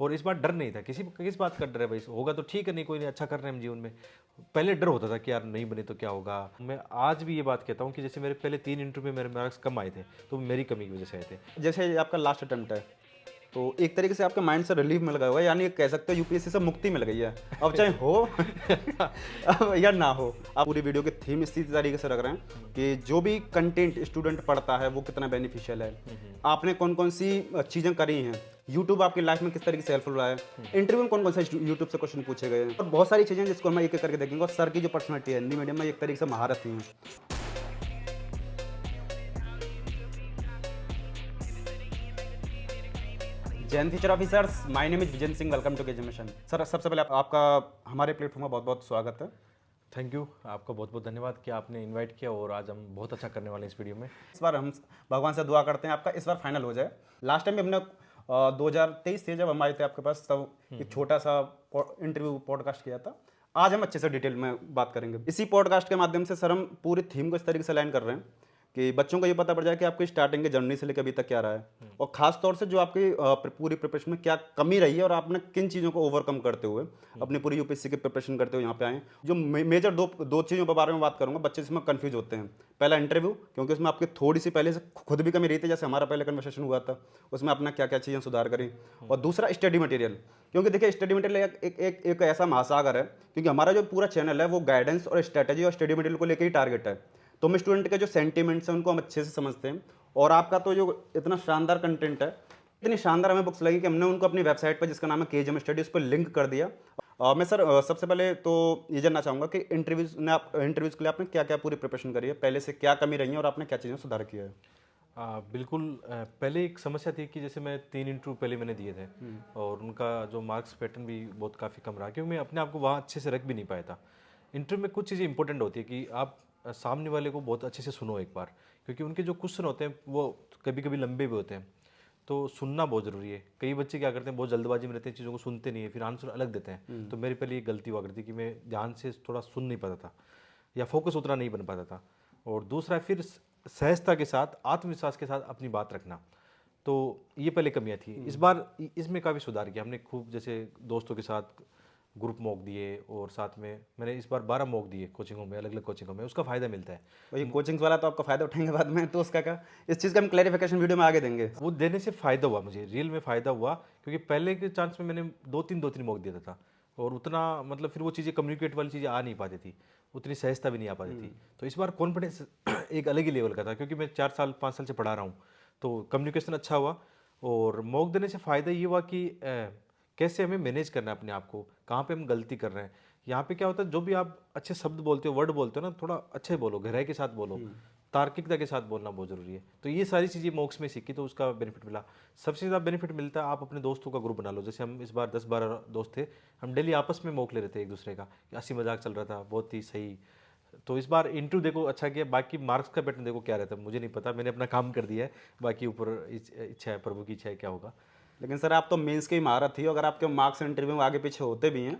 और इस बार डर नहीं था, किस बात का डर है भाई, होगा तो ठीक है, नहीं कोई नहीं, अच्छा कर रहे हैं हम जीवन में। पहले डर होता था कि यार नहीं बने तो क्या होगा। मैं आज भी ये बात कहता हूँ कि जैसे मेरे पहले 3 इंटरव्यू में मेरे मार्क्स कम आए थे, तो मेरी कमी की वजह से आए थे। जैसे ये आपका लास्ट अटेम्प्ट है, तो एक तरीके से आपके माइंड से रिलीफ मिल गया होगा, यानी कह सकते हो यूपीएससी से मुक्ति मिल गई है। अब चाहे हो अब या ना हो, आप पूरी वीडियो की थीम इसी तरीके से रख रहे हैं कि जो भी कंटेंट स्टूडेंट पढ़ता है वो कितना बेनिफिशियल है। आपने कौन कौन सी चीज़ें करी हैं, यूट्यूब आपकी लाइफ में किस तरीके से हेल्पफुल रहा है, इंटरव्यू में कौन कौन से यूट्यूब से क्वेश्चन पूछे गए हैं, और बहुत सारी चीज़ें जिसको हम एक एक करके देखेंगे। और सर की जो पर्सनैलिटी है हिंदी मीडियम में एक तरीके से महारत ही है। Jain teacher officers, my name is Vijan Singh, welcome to KJ mission. Sir, सबसे पहले आपका हमारे प्लेटफॉर्म में बहुत बहुत स्वागत है। थैंक यू, आपका बहुत बहुत धन्यवाद कि आपने इनवाइट किया, और आज हम बहुत अच्छा करने वाले हैं इस वीडियो में। इस बार हम भगवान से दुआ करते हैं आपका इस बार फाइनल हो जाए। लास्ट टाइम भी हमने 2023 से जब हम आए थे आपके पास, तब एक छोटा सा इंटरव्यू पॉडकास्ट किया था। आज हम अच्छे से डिटेल में बात करेंगे। इसी पॉडकास्ट के माध्यम से सर हम पूरी थीम को इस तरीके से लाइन कर रहे हैं कि बच्चों को ये पता पड़ जाए कि आपकी स्टार्टिंग के जर्नी से लेकर अभी तक क्या रहा है, और खास तौर से जो आपकी पूरी प्रिपरेशन में क्या कमी रही है और आपने किन चीज़ों को ओवरकम करते हुए अपनी पूरी यूपीएससी की प्रिपरेशन करते हुए यहाँ पे आए। जो मेजर दो दो चीज़ों के बारे में बात करूंगा, बच्चे इसमें कंफ्यूज होते हैं। पहला इंटरव्यू, क्योंकि उसमें आपकी थोड़ी सी पहले से खुद भी कमी रही थी, जैसे हमारा पहले कन्वर्सेशन हुआ था, उसमें अपना क्या क्या चीज़ें सुधार करी। और दूसरा स्टडी मटेरियल, क्योंकि देखिए स्टडी मटेरियल एक ऐसा महासागर है, क्योंकि हमारा जो पूरा चैनल है वो गाइडेंस और स्ट्रेटेजी और स्टडी मटेरियल को लेकर ही टारगेट है। तो हम स्टूडेंट के जो सेंटिमेंट्स हैं उनको हम अच्छे से समझते हैं। और आपका तो जो इतना शानदार कंटेंट है, इतनी शानदार हमें बुक्स लगी कि हमने उनको अपनी वेबसाइट पर, जिसका नाम है केजीएम स्टडी, उस पर लिंक कर दिया। मैं सर सबसे पहले तो ये जानना चाहूँगा कि इंटरव्यूज़ के लिए आपने क्या क्या पूरी प्रिपरेशन करी है, पहले से क्या कमी रही है और आपने क्या चीज़ें सुधार किया है। बिल्कुल। पहले एक समस्या थी कि जैसे मैं 3 इंटरव्यू पहले मैंने दिए थे, और उनका जो मार्क्स पैटर्न भी बहुत काफ़ी कम रहा, क्योंकि मैं अपने आप को वहाँ अच्छे से रख भी नहीं पाया था। इंटरव्यू में कुछ चीज़ें इंपॉर्टेंट होती है कि आप सामने वाले को बहुत अच्छे से सुनो एक बार, क्योंकि उनके जो क्वेश्चन होते हैं वो कभी कभी लंबे भी होते हैं, तो सुनना बहुत ज़रूरी है। कई बच्चे क्या करते हैं, बहुत जल्दबाजी में रहते हैं, चीज़ों को सुनते नहीं है, फिर आंसर अलग देते हैं। तो मेरे पहले ये गलती हुआ करती कि मैं ध्यान से थोड़ा सुन नहीं पाता था, या फोकस उतना नहीं बन पाता था। और दूसरा फिर सहजता के साथ, आत्मविश्वास के साथ अपनी बात रखना, तो ये पहले कमियां थी। इस बार इसमें काफ़ी सुधार किया हमने खूब, जैसे दोस्तों के साथ ग्रुप मॉक दिए, और साथ में मैंने इस बार 12 मॉक दिए कोचिंगों में, अलग अलग कोचिंगों में, उसका फ़ायदा मिलता है। और ये कोचिंग्स वाला तो आपका फ़ायदा उठाएंगे बाद में, तो उसका क्या, इस चीज़ का हम क्लैरिफिकेशन वीडियो में आगे देंगे। वो देने से फ़ायदा हुआ, मुझे रियल में फ़ायदा हुआ, क्योंकि पहले के चांस में मैंने दो तीन मॉक देता था, और उतना मतलब फिर वो चीज़ें कम्युनिकेट वाली चीज़ें आ नहीं पाती थी, उतनी सहजता भी नहीं आ पाती थी। तो इस बार कॉन्फिडेंस एक अलग ही लेवल का था, क्योंकि मैं 4 साल 5 साल से पढ़ा रहा हूँ, तो कम्युनिकेशन अच्छा हुआ। और मॉक देने से फ़ायदा ये हुआ कि कैसे हमें मैनेज करना है अपने आप को, कहाँ पे हम गलती कर रहे हैं। यहाँ पे क्या होता है, जो भी आप अच्छे शब्द बोलते हो, वर्ड बोलते हो ना, थोड़ा अच्छे बोलो, गहराई के साथ बोलो, तार्किकता के साथ बोलना बहुत ज़रूरी है। तो ये सारी चीज़ें मॉक्स में सीखी, तो उसका बेनिफिट मिला। सबसे ज़्यादा बेनिफिट मिलता है, आप अपने दोस्तों का ग्रुप बना लो। जैसे हम इस बार 10-12 दोस्त थे, हम डेली आपस में मॉक ले रहे थे एक दूसरे का, हंसी मजाक चल रहा था, बहुत ही सही। तो इस बार इंटरव्यू देखो अच्छा किया, बाकी मार्क्स का पैटर्न देखो क्या रहता है, मुझे नहीं पता, मैंने अपना काम कर दिया है, बाकी ऊपर इच्छा है, प्रभु की इच्छा है क्या होगा। लेकिन सर आप तो मेंस की महारत थी, अगर आपके मार्क्स इंटरव्यू में आगे पीछे होते भी हैं,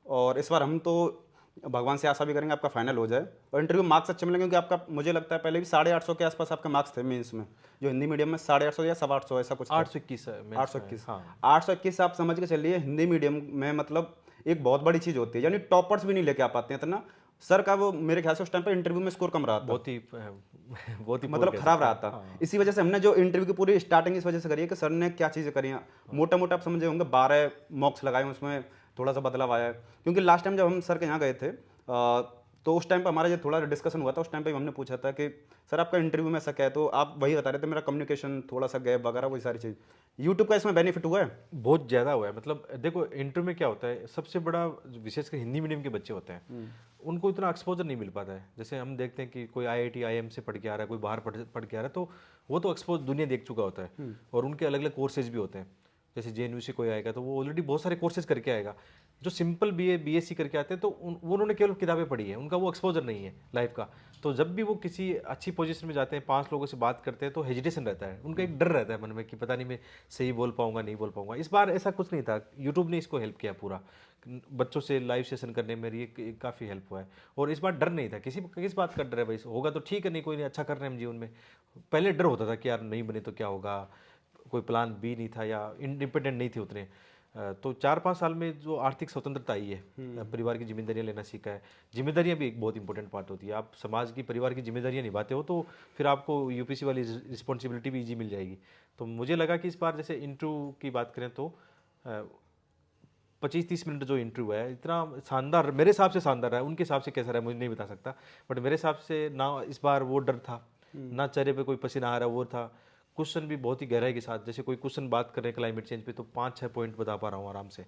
और इस बार हम तो भगवान से आशा भी करेंगे आपका फाइनल हो जाए और इंटरव्यू मार्क्स अच्छे मिलेंगे, क्योंकि आपका मुझे लगता है पहले भी 850 के आसपास आपके मार्क्स थे मेंस में, जो हिंदी मीडियम में 850 या 825 ऐसा कुछ था। 821 आठ मेंस सौ में, इक्कीस हाँ। 821 आप समझ के चलिए, हिंदी मीडियम में मतलब एक बहुत बड़ी चीज़ होती है, यानी टॉपर्स भी नहीं लेके आ पाते हैं इतना। सर का वो मेरे ख्याल से उस टाइम पर इंटरव्यू में स्कोर कम रहा था, बहुत ही बहुत ही पोर मतलब कह खराब सकते रहा हैं, था। हाँ। इसी वजह से हमने जो इंटरव्यू की पूरी स्टार्टिंग इस वजह से करी है कि सर ने क्या चीज़ें करी हैं। मोटा मोटा आप समझे होंगे 12 मॉक्स लगाए हैं, उसमें थोड़ा सा बदलाव आया है, क्योंकि लास्ट टाइम जब हम सर के यहाँ गए थे तो उस टाइम पर हमारा जो थोड़ा डिस्कशन हुआ था, उस टाइम पे हमने पूछा था कि सर आपका इंटरव्यू में ऐसा क्या है, तो आप वही बता रहे थे मेरा कम्युनिकेशन थोड़ा सा गैप वगैरह वही सारी चीज़। यूट्यूब का इसमें बेनिफिट हुआ है। बहुत ज़्यादा हुआ है। मतलब देखो इंटरव्यू में क्या होता है, सबसे बड़ा विशेषकर हिंदी मीडियम के बच्चे होते हैं, उनको इतना एक्सपोजर नहीं मिल पाता है। जैसे हम देखते हैं कि कोई आईआईटी आईएम से पढ़ के आ रहा है, कोई बाहर पढ़ के आ रहा है, तो वो तो एक्सपोज दुनिया देख चुका होता है, और उनके अलग अलग कोर्सेज भी होते हैं। जैसे जेएनयू से कोई आएगा तो वो ऑलरेडी बहुत सारे कोर्सेज करके आएगा। जो सिंपल बीए बीएससी करके आते हैं तो वो उन्होंने केवल किताबें पढ़ी है, उनका वो एक्सपोजर नहीं है लाइफ का। तो जब भी वो किसी अच्छी पोजीशन में जाते हैं, 5 लोगों से बात करते हैं, तो हेजिटेशन रहता है, उनका एक डर रहता है मन में कि पता नहीं मैं सही बोल पाऊंगा नहीं बोल पाऊंगा। इस बार ऐसा कुछ नहीं था, यूट्यूब ने इसको हेल्प किया पूरा, बच्चों से लाइव सेशन करने में ये काफ़ी हेल्प हुआ है। और इस बार डर नहीं था, किस बात का डर है भाई, होगा तो ठीक है, नहीं कोई नहीं, अच्छा कर रहे हैं हम जीवन में। पहले डर होता था कि यार नहीं बने तो क्या होगा, कोई प्लान बी नहीं था, या इंडिपेंडेंट नहीं थे उतने। तो 4-5 साल में जो आर्थिक स्वतंत्रता आई है, परिवार की जिम्मेदारियां लेना सीखा है। जिम्मेदारियां भी एक बहुत इंपॉर्टेंट पार्ट होती है। आप समाज की, परिवार की जिम्मेदारियां निभाते हो तो फिर आपको यूपीसी वाली रिस्पॉन्सिबिलिटी भी ईजी मिल जाएगी। तो मुझे लगा कि इस बार जैसे इंटरव्यू की बात करें तो 25-30 मिनट जो इंटरव्यू है इतना शानदार, मेरे हिसाब से शानदार है, उनके हिसाब से कैसा रहा मुझे नहीं बता सकता, बट मेरे हिसाब से ना इस बार वो डर था, ना चेहरे पे कोई पसीना आ रहा वो था। क्वेश्चन भी बहुत ही गहराई के साथ, जैसे कोई क्वेश्चन बात करें क्लाइमेट चेंज पे तो 5-6 पॉइंट बता पा रहा हूँ आराम से।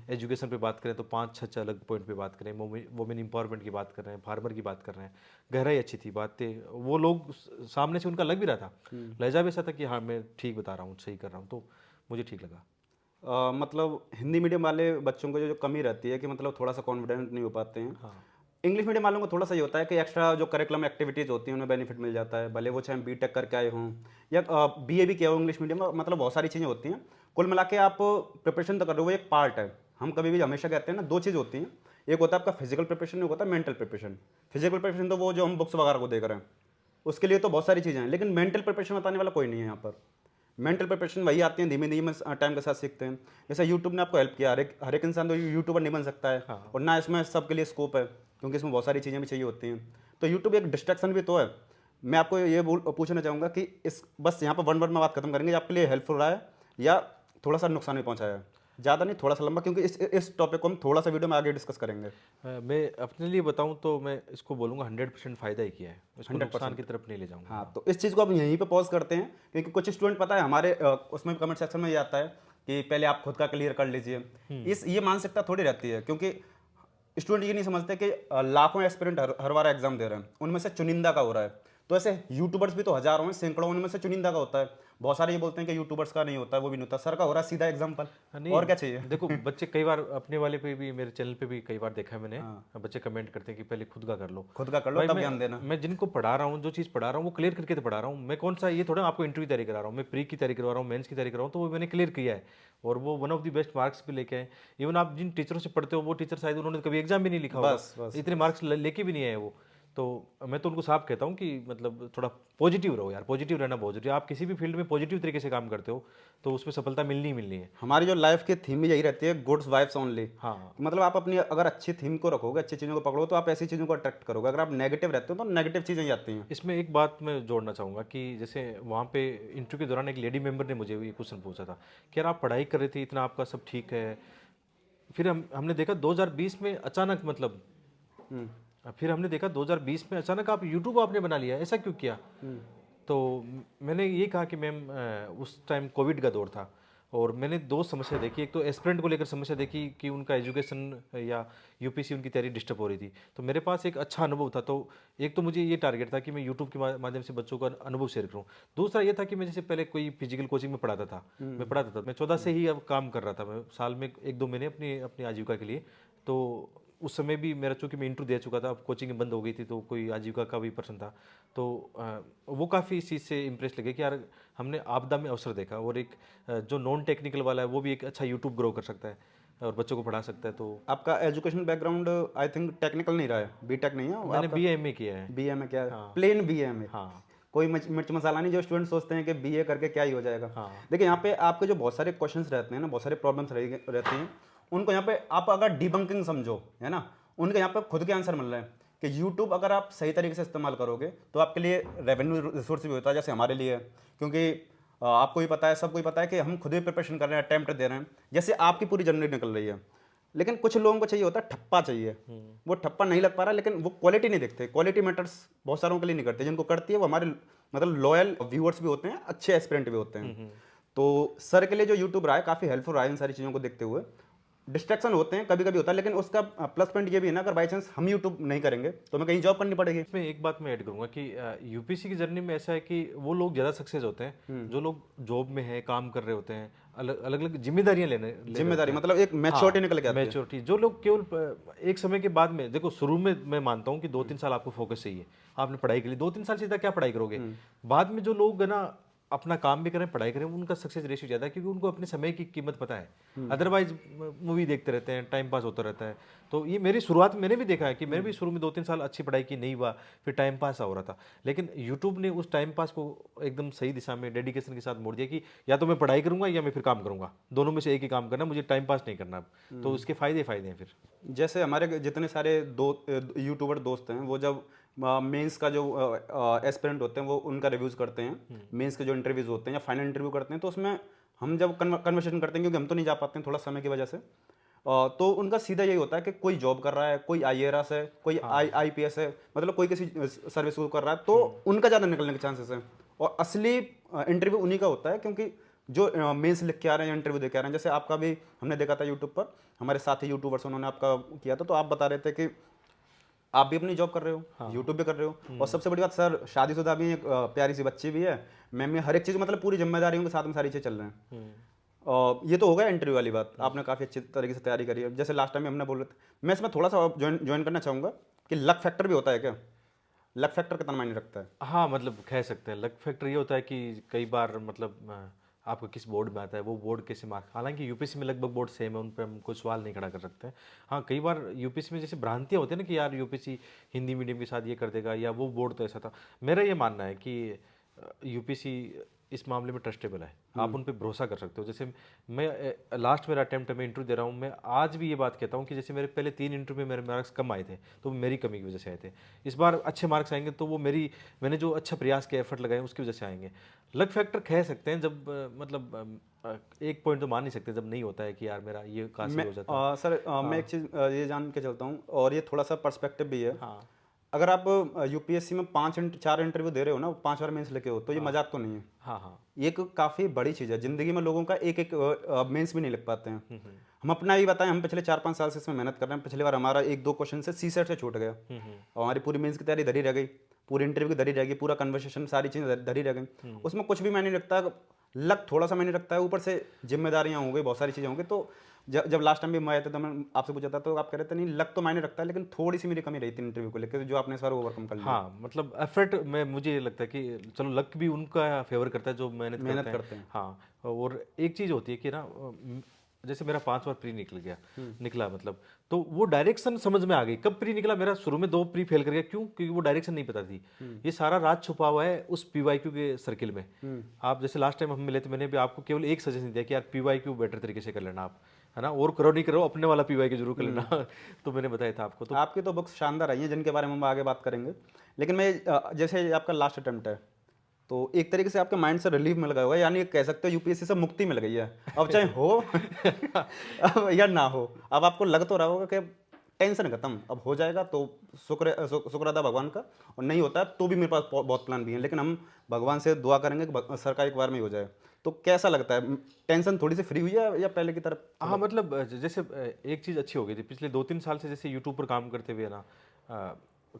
एजुकेशन पे बात करें तो 5-6 अलग पॉइंट पे बात करें, वुमेन इंपावरमेंट की बात कर रहे हैं, फार्मर की बात कर रहे हैं, गहराई अच्छी थी बातें। वो लोग सामने से उनका लग भी रहा था, लहजा भी ऐसा था कि हाँ मैं ठीक बता रहा हूँ, सही कर रहा हूँ, तो मुझे ठीक लगा। मतलब हिंदी मीडियम वाले बच्चों को जो कमी रहती है कि मतलब थोड़ा सा कॉन्फिडेंट नहीं हो पाते हैं। हाँ इंग्लिश मीडियम वालों को थोड़ा सा ये होता है कि एक्स्ट्रा जो करिकुलम एक्टिविटीज़ होती हैं उनमें बेनिफिट मिल जाता है, भले वो चाहे बीटेक करके आए हों या बीए भी किया हो इंग्लिश मीडियम में, मतलब बहुत सारी चीज़ें होती हैं। कुल मिला के आप प्रिपरेशन तो कर रहे हो, वो एक पार्ट है। हम कभी भी हमेशा कहते हैं ना, दो चीज़ होती हैं, एक होता है आपका फिजिकल प्रिपरेशन, एक होता है मेंटल प्रिपरेशन। फिजिकल प्रिपरेशन तो वो जो हम बुक्स वगैरह को देख रहे हैं उसके लिए तो बहुत सारी चीज़ें हैं, लेकिन मेंटल प्रिपरेशन बताने वाला कोई नहीं है यहाँ पर। मेंटल प्रिपरेशन वही आती है धीमे धीमे टाइम के साथ सीखते हैं। जैसे यूट्यूब ने आपको हेल्प किया, हर एक इंसान तो यूट्यूबर नहीं बन सकता है, और ना इसमें सबके लिए स्कोप है, क्योंकि इसमें बहुत सारी चीज़ें भी चाहिए होती हैं। तो यूट्यूब एक डिस्ट्रैक्शन भी तो है। मैं आपको ये पूछना चाहूँगा कि इस बस यहाँ पर वन वर्ड में बात खत्म करेंगे, आपके लिए हेल्पफुल रहा है या थोड़ा सा नुकसान भी पहुँचाया है? ज़्यादा नहीं, थोड़ा सा लंबा, क्योंकि इस टॉपिक को हम थोड़ा सा वीडियो में आगे डिस्कस करेंगे। मैं अपने लिए बताऊं तो मैं इसको बोलूँगा 100% फ़ायदा ही किया है, इसको नुकसान की तरफ नहीं ले जाऊँगा। हाँ, तो इस चीज़ को आप यहीं पे पॉज करते हैं, क्योंकि कुछ स्टूडेंट पता है हमारे उसमें कमेंट सेक्शन में ये आता है कि पहले आप खुद का क्लियर कर लीजिए। ये मानसिकता थोड़ी रहती है, क्योंकि स्टूडेंट ये नहीं समझते कि लाखों एस्पिरेंट हर बार एग्जाम दे रहे हैं, उनमें से चुनिंदा का हो रहा है। तो ऐसे यूट्यूबर्स भी तो हजारों हैं, सैकड़ों, उनमें से चुनिंदा का होता है। बहुत सारे ये बोलते हैं कि यूट्यूबर्स का नहीं होता है, वो भी नहीं होता, सर का हो रहा है, सीधा एग्जाम्पल। नहीं, और क्या चाहिए? देखो बच्चे कई बार अपने वाले पे भी, मेरे चैनल पे भी कई बार देखा है मैंने, बच्चे कमेंट करते हैं कि पहले खुद का कर लो, खुद का कर लो भाई तब ज्ञान देना। मैं जिनको पढ़ा रहा हूँ, जो चीज़ पढ़ा रहा हूँ वो क्लियर करके तो पढ़ा रहा हूँ। मैं कौन सा ये थोड़ा आपको इंटरव्यू तैयारी करा रहा हूँ, मैं प्री की तैयारी करवा रहा हूँ, मेंस की तैयारी कर रहा हूँ, तो वो मैंने क्लियर किया है और वो one of the best marks भी लेके आए। इवन आप जिन टीचरों से पढ़ते हो वो टीचर शायद उन्होंने कभी एग्जाम भी नहीं लिखा होगा, इतने मार्क्स लेके भी नहीं आए वो। तो मैं तो उनको साफ कहता हूँ कि मतलब थोड़ा पॉजिटिव रहो यार, पॉजिटिव रहना बहुत जरूरी है। आप किसी भी फील्ड में पॉजिटिव तरीके से काम करते हो तो उसमें सफलता मिलनी ही मिलनी है। हमारी जो लाइफ की थीम यही रहती है, गुड्स वाइब्स ओनली। हाँ, मतलब आप अपनी अगर अच्छी थीम को रखोगे, अच्छी चीज़ों को पकड़ो, तो आप ऐसी चीज़ों को अट्रैक्ट करोगे। अगर आप नेगेटिव रहते हो तो नेगेटिव चीज़ें ही आती हैं। इसमें एक बात मैं जोड़ना चाहूँगा कि जैसे वहाँ पे इंटरव्यू के दौरान एक लेडी मेंबर ने मुझे ये क्वेश्चन पूछा था कि यार आप पढ़ाई कर रहे थे इतना, आपका सब ठीक है, फिर हमने देखा 2020 में अचानक, मतलब फिर हमने देखा 2020 में अचानक आप यूट्यूब आपने बना लिया, ऐसा क्यों किया? तो मैंने ये कहा कि मैम उस टाइम कोविड का दौर था और मैंने दो समस्या देखी। एक तो एस्पिरेंट को लेकर समस्या देखी कि उनका एजुकेशन या यूपीसी उनकी तैयारी डिस्टर्ब हो रही थी, तो मेरे पास एक अच्छा अनुभव था। तो एक तो मुझे ये टारगेट था कि मैं यूट्यूब के माध्यम से बच्चों का अनुभव शेयर करूँ। दूसरा ये था कि मैं जैसे पहले कोई फिजिकल कोचिंग में पढ़ाता था, मैं 14 से ही अब काम कर रहा था, मैं साल में 1-2 महीने अपनी अपनी आजीविका के लिए। तो उस समय भी मेरा, चूंकि मैं इंटरव्यू दे चुका था, अब कोचिंग बंद हो गई थी तो कोई आजीविका का भी पर्सन था, तो वो काफ़ी इस चीज़ से इम्प्रेस लगे कि यार हमने आपदा में अवसर देखा और एक जो नॉन टेक्निकल वाला है वो भी एक अच्छा यूट्यूब ग्रो कर सकता है और बच्चों को पढ़ा सकता है। तो आपका education background I think technical नहीं रहा है, बीटेक नहीं है? मैंने BA किया है। बीए में क्या है? प्लेन बीए में? हाँ, कोई मिर्च मसाला नहीं, जो स्टूडेंट सोचते हैं कि बीए करके क्या ही हो जाएगा। हाँ। देखिए यहाँ पे आपके जो बहुत सारे क्वेश्चंस रहते हैं ना, बहुत सारे प्रॉब्लम्स रहती हैं, उनको यहाँ पे आप अगर डिबंकिंग समझो, है ना, उनके यहाँ पे खुद के आंसर मिल रहे हैं कि यूट्यूब अगर आप सही तरीके से इस्तेमाल करोगे तो आपके लिए रेवेन्यू रिसोर्स भी होता है, जैसे हमारे लिए है। क्योंकि आपको भी पता है, सबको ही पता है कि हम खुद भी प्रिपरेशन कर रहे हैं, अटेम्प्ट दे रहे हैं, जैसे आपकी पूरी जर्नी निकल रही है। लेकिन कुछ लोगों को चाहिए होता है ठप्पा चाहिए, वो ठप्पा नहीं लग पा रहा, लेकिन वो क्वालिटी नहीं देखते। क्वालिटी मैटर्स बहुत सारों के लिए नहीं करते, जिनको करती है वो हमारे मतलब लॉयल व्यूअर्स भी होते हैं, अच्छे एस्पिरेंट भी होते हैं। तो सर के लिए जो यूट्यूब रहा है काफ़ी हेल्पफुल रहा है इन सारी चीज़ों को देखते हुए। डिस्ट्रैक्शन होते हैं, कभी कभी होता है, लेकिन उसका प्लस पॉइंट ये भी है ना, अगर बाई चांस हम यूट्यूब नहीं करेंगे तो हमें कहीं जॉब करनी पड़ेगी। इसमें एक बात मैं ऐड करूंगा कि यूपीसी की जर्नी में ऐसा है कि वो लोग ज़्यादा सक्सेस होते हैं जो लोग जॉब में है, काम कर रहे होते हैं, अलग अलग जिम्मेदारियां जिम्मेदारी मतलब एक मैच्योरिटी निकल के आती है। मैच्योरिटी। जो लोग केवल एक समय के बाद में, देखो शुरू में मैं मानता हूँ कि 2-3 साल आपको फोकस चाहिए, आपने पढ़ाई के लिए 2-3 साल सीधा क्या पढ़ाई करोगे। बाद में जो लोग है ना अपना काम भी करें, पढ़ाई करें, उनका सक्सेस रेशियो ज़्यादा है, क्योंकि उनको अपने समय की कीमत पता है। अदरवाइज मूवी देखते रहते हैं, टाइम पास होता रहता है। तो ये मेरी शुरुआत मैंने भी देखा है कि मैंने भी शुरू में 2-3 साल अच्छी पढ़ाई की, नहीं हुआ, फिर टाइम पास हो रहा था। लेकिन यूट्यूब ने उस टाइम पास को एकदम सही दिशा में डेडिकेशन के साथ मोड़ दिया कि या तो मैं पढ़ाई करूंगा या मैं फिर काम करूंगा, दोनों में से एक ही काम करना, मुझे टाइम पास नहीं करना। तो उसके फायदे हैं फिर। जैसे हमारे जितने सारे यूट्यूबर दोस्त हैं, वो जब मेंस का जो एस्पिरेंट होते हैं वो उनका रिव्यूज़ करते हैं, मेंस के जो इंटरव्यूज़ होते हैं या फाइनल इंटरव्यू करते हैं, तो उसमें हम जब कन्वर्सेशन करते हैं, क्योंकि हम तो नहीं जा पाते हैं थोड़ा समय की वजह से, तो उनका सीधा यही होता है कि कोई जॉब कर रहा है, कोई आईएआरएस है, कोई आईपीएस है, मतलब कोई किसी सर्विस को कर रहा है, तो उनका ज़्यादा निकलने के चांसेस हैं। और असली इंटरव्यू उन्हीं का होता है, क्योंकि जो मेंस लिख के आ रहे हैं, इंटरव्यू दे के आ रहे हैं, जैसे आपका भी हमने देखा था यूट्यूब पर, हमारे साथी यूट्यूबर्स उन्होंने आपका किया था, तो आप बता रहे थे कि आप भी अपनी जॉब कर रहे हो, यूट्यूब भी कर रहे हो, और सबसे बड़ी बात सर, शादीशुदा भी, एक प्यारी सी बच्ची भी है, मैं हर एक चीज़ मतलब पूरी जिम्मेदारियों के साथ में सारी चीज़ चल रहे हैं। और ये तो हो गया इंटरव्यू वाली बात, आपने काफ़ी अच्छी तरीके से तैयारी करी है। जैसे लास्ट टाइम हमने बोल रहे थे, मैं इसमें थोड़ा सा ज्वाइन करना चाहूँगा कि लक फैक्टर भी होता है क्या? लक फैक्टर कितना मायने रखता है? हाँ, मतलब कह सकते हैं लक फैक्टर ये होता है कि कई बार मतलब आपको किस बोर्ड में आता है, वो बोर्ड कैसे मार्क्स, हालांकि यूपीएससी में लगभग बोर्ड सेम है, उन पर हम कोई सवाल नहीं खड़ा कर सकते हैं। हाँ, कई बार यूपीएससी में जैसे भ्रांतियाँ होती है ना कि यार यूपीएससी हिंदी मीडियम के साथ ये कर देगा, या वो बोर्ड तो ऐसा था। मेरा ये मानना है कि यूपीएससी इस मामले में ट्रस्टेबल है, आप उन पे भरोसा कर सकते हो। जैसे मैं लास्ट मेरा अटेम्प्ट है, मैं इंटरव्यू दे रहा हूँ, मैं आज भी ये बात कहता हूँ कि जैसे मेरे पहले 3 इंटरव्यू में मेरे मार्क्स कम आए थे, तो मेरी कमी की वजह से आए थे। इस बार अच्छे मार्क्स आएंगे तो वो मैंने जो अच्छा प्रयास किया, एफर्ट लगाए, उसकी वजह से आएंगे। लक फैक्टर कह सकते हैं जब मतलब एक पॉइंट तो मान नहीं सकते जब नहीं होता है कि यार मेरा ये कहाँ से हो जाता है। सर मैं एक चीज़ ये जान के चलता हूँ, और ये थोड़ा सा पर्सपेक्टिव भी है। हाँ अगर आप यूपीएससी में 4 इंटरव्यू दे रहे हो ना, 5 बार मेंस लेके हो, तो ये मजाक तो नहीं है। हाँ हाँ। ये एक काफ़ी बड़ी चीज़ है जिंदगी में, लोगों का एक एक मेंस भी नहीं लिख पाते हैं। हम अपना ही बताएं, हम पिछले 4-5 साल से इसमें मेहनत कर रहे हैं। पिछली बार हमारा 1-2 क्वेश्चन से सी सेट से छूट गया, और हमारी पूरी मेंस की तैयारी धरी रह गई, पूरी इंटरव्यू की धरी रह गई, पूरा कन्वर्सेशन सारी चीज़ें धरी रह गई। उसमें कुछ भी मैंने नहीं रखता, लक थोड़ा सा मैंने रखता है, ऊपर से जिम्मेदारियाँ हो गई, बहुत सारी चीज़ें होंगी। तो जब लास्ट टाइम भी मैं आया था तो मैं आपसे पूछा था, तो आप कह रहे थे नहीं लक तो मायने रखता है, लेकिन थोड़ी सी मेरी कमी रही थी इंटरव्यू को लेकर, जो आपने सर ओवरकम कर लिया। हाँ, मतलब एफर्ट में मुझे ये लगता है कि चलो लक भी उनका फेवर करता है जो मेहनत करते हैं। हाँ, और एक चीज़ होती है कि ना जैसे मेरा 5 बार प्री निकला मतलब, तो वो डायरेक्शन समझ में आ गई। कब प्री निकला मेरा? शुरू में 2 प्री फेल कर गया, क्यों? क्योंकि वो डायरेक्शन नहीं पता थी। ये सारा राज छुपा हुआ है उस पीवाईक्यू के सर्किल में। आप जैसे लास्ट टाइम हम मिले थे, मैंने भी आपको केवल एक सजेशन दिया कि यार पीवाईक्यू बेटर तरीके से कर लेना आप, है ना, और करो नहीं करो अपने वाला पीवाईक्यू जरूर कर लेना। तो मैंने बताया था आपको। तो आपकी तो बुक्स शानदार आई हैं, जिनके बारे में हम आगे बात करेंगे। लेकिन मैं जैसे ये आपका लास्ट अटेम्प्ट है, तो एक तरीके से आपके माइंड से रिलीफ मिल गया होगा, यानी कह सकते हो यूपीएससी से मुक्ति मिल गई है अब, चाहे हो अब या ना हो। अब आपको लग तो रहा होगा कि टेंशन खत्म, अब हो जाएगा तो शुक्र अदा भगवान का, और नहीं होता है तो भी मेरे पास बहुत प्लान भी हैं, लेकिन हम भगवान से दुआ करेंगे कि सर का एक बार में ही हो जाए। तो कैसा लगता है, टेंशन थोड़ी सी फ्री हुई है या पहले की तरफ? हाँ, मतलब जैसे एक चीज़ अच्छी हो गई थी पिछले 2-3 साल से, जैसे यूट्यूब पर काम करते हुए ना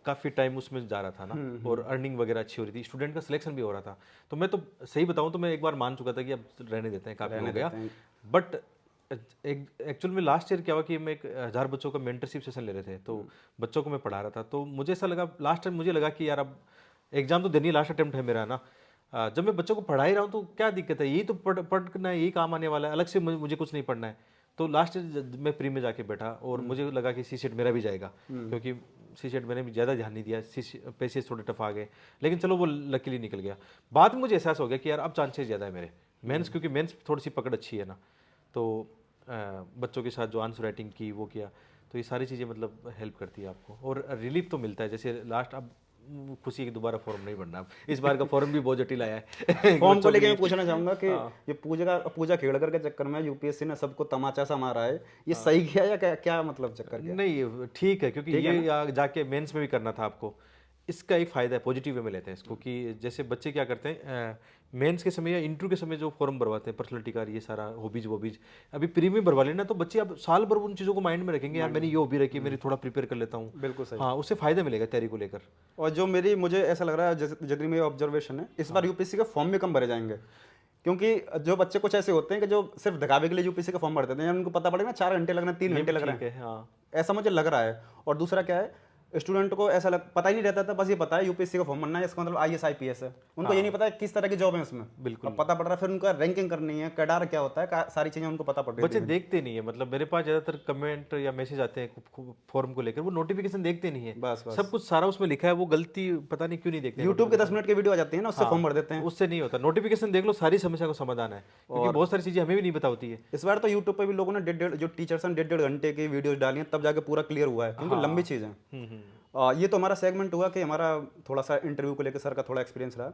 काफ़ी टाइम उसमें जा रहा था ना, और अर्निंग वगैरह अच्छी हो रही थी, स्टूडेंट का सिलेक्शन भी हो रहा था। तो मैं तो सही बताऊँ तो मैं एक बार मान चुका था कि अब रहने देते हैं, काफ़ी हो गया। बट एक्चुअल में लास्ट ईयर क्या हुआ कि मैं 1000 बच्चों का मेंटरशिप सेशन ले रहे थे, तो बच्चों को मैं पढ़ा रहा था। तो मुझे ऐसा लगा लास्ट टाइम, मुझे लगा कि यार अब एग्जाम तो देनी है, लास्ट अटेम्प्ट है मेरा ना। जब मैं बच्चों को पढ़ा ही रहा हूँ तो क्या दिक्कत है, यही तो पढ़ना है, यही काम आने वाला है, अलग से मुझे कुछ नहीं पढ़ना है। तो लास्ट मैं प्री में जाके बैठा, और मुझे लगा कि सी सेट मेरा भी जाएगा, क्योंकि सी सेट मैंने भी ज़्यादा ध्यान नहीं दिया, पैसे थोड़े टफ आ गए, लेकिन चलो वो लकीली निकल गया। बाद में मुझे एहसास हो गया कि यार अब चांसेस ज़्यादा है मेरे मेंस, क्योंकि मेंस थोड़ी सी पकड़ अच्छी है ना। तो बच्चों के साथ जो आंसर राइटिंग की वो किया, तो ये सारी चीज़ें मतलब हेल्प करती है आपको, और रिलीफ तो मिलता है। जैसे लास्ट अब खुशी की दोबारा फॉर्म नहीं भरना, अब इस बार का फॉर्म भी बहुत जटिल आया है। फॉर्म को बच्चों के लेके लिए। मैं पूछना चाहूंगा कि ये पूजा खेड़कर के चक्कर में यूपीएससी ने सबको तमाचा सा मारा है, ये सही किया या क्या मतलब चक्कर क्या? नहीं, ठीक है, क्योंकि ये जाके मेंस में भी करना था आपको। इसका एक फायदा है, पॉजिटिव वे में लेते हैं इसको, कि जैसे बच्चे क्या करते हैं मेंस के समय या इंटरव्यू के समय जो फॉर्म भरवाते हैं पर्सनलिटी का, ये सारा हॉबीज, अभी प्री में भरवा लेना, तो बच्चे अब साल भर उन चीज़ों को माइंड में रखेंगे, यार मैंने ये हॉबी रखी, मेरी थोड़ा प्रिपेयर कर लेता हूँ। बिल्कुल सही। हाँ, उससे फायदा मिलेगा तैयारी को लेकर। और जो मुझे ऐसा लग रहा है, जितनी मेरी ऑब्जर्वेशन है, इस बार यूपीएससी के फॉर्म भी कम भरे जाएंगे, क्योंकि जो बच्चे कुछ ऐसे होते हैं कि जो सिर्फ दिखावे के लिए यूपीएससी का फॉर्म भरते हैं, उनको पता पड़ेगा 4 घंटे लग रहे हैं, 3 घंटे लग रहे हैं, हाँ, ऐसा मुझे लग रहा है। और दूसरा क्या है, स्टूडेंट को ऐसा पता ही नहीं रहता था, बस ये पता है यूपीएससी का फॉर्म भरना है, इसका मतलब आईएएस आईपीएस है। उनको ये नहीं पता है किस तरह की जॉब है उसमें। बिल्कुल। अब पता पड़ रहा है, फिर उनका रैंकिंग करनी है, कैडार क्या होता है, सारी चीजें उनको पता पड़ रही बच्चे है। देखते नहीं है, मतलब मेरे पास ज़्यादातर कमेंट या मैसेज आते हैं फॉर्म को लेकर, वो नोटिफिकेशन देखते नहीं है। बस बस सब कुछ सारा उसमें लिखा है, वो गलती पता नहीं क्यों नहीं देखते हैं यूट्यूब के 10 notification। मिनट की वीडियो आ जाती है ना, उससे फॉर्म भर देते हाँ, हैं। उससे नहीं होता। नोटिफिकेशन देख लो, सारी समस्या का समाधान है, क्योंकि बहुत सारी चीज़ें हमें भी नहीं पता होती है। इस बार तो यूट्यूब पे भी लोगों ने डेढ़ जो टीचर्स हैं 1.5 घंटे की वीडियोस डाली हैं, तब जाके पूरा क्लियर हुआ है, क्योंकि लंबी चीज़ है। ये तो हमारा सेगमेंट हुआ कि हमारा थोड़ा सा इंटरव्यू को लेकर सर का थोड़ा एक्सपीरियंस रहा।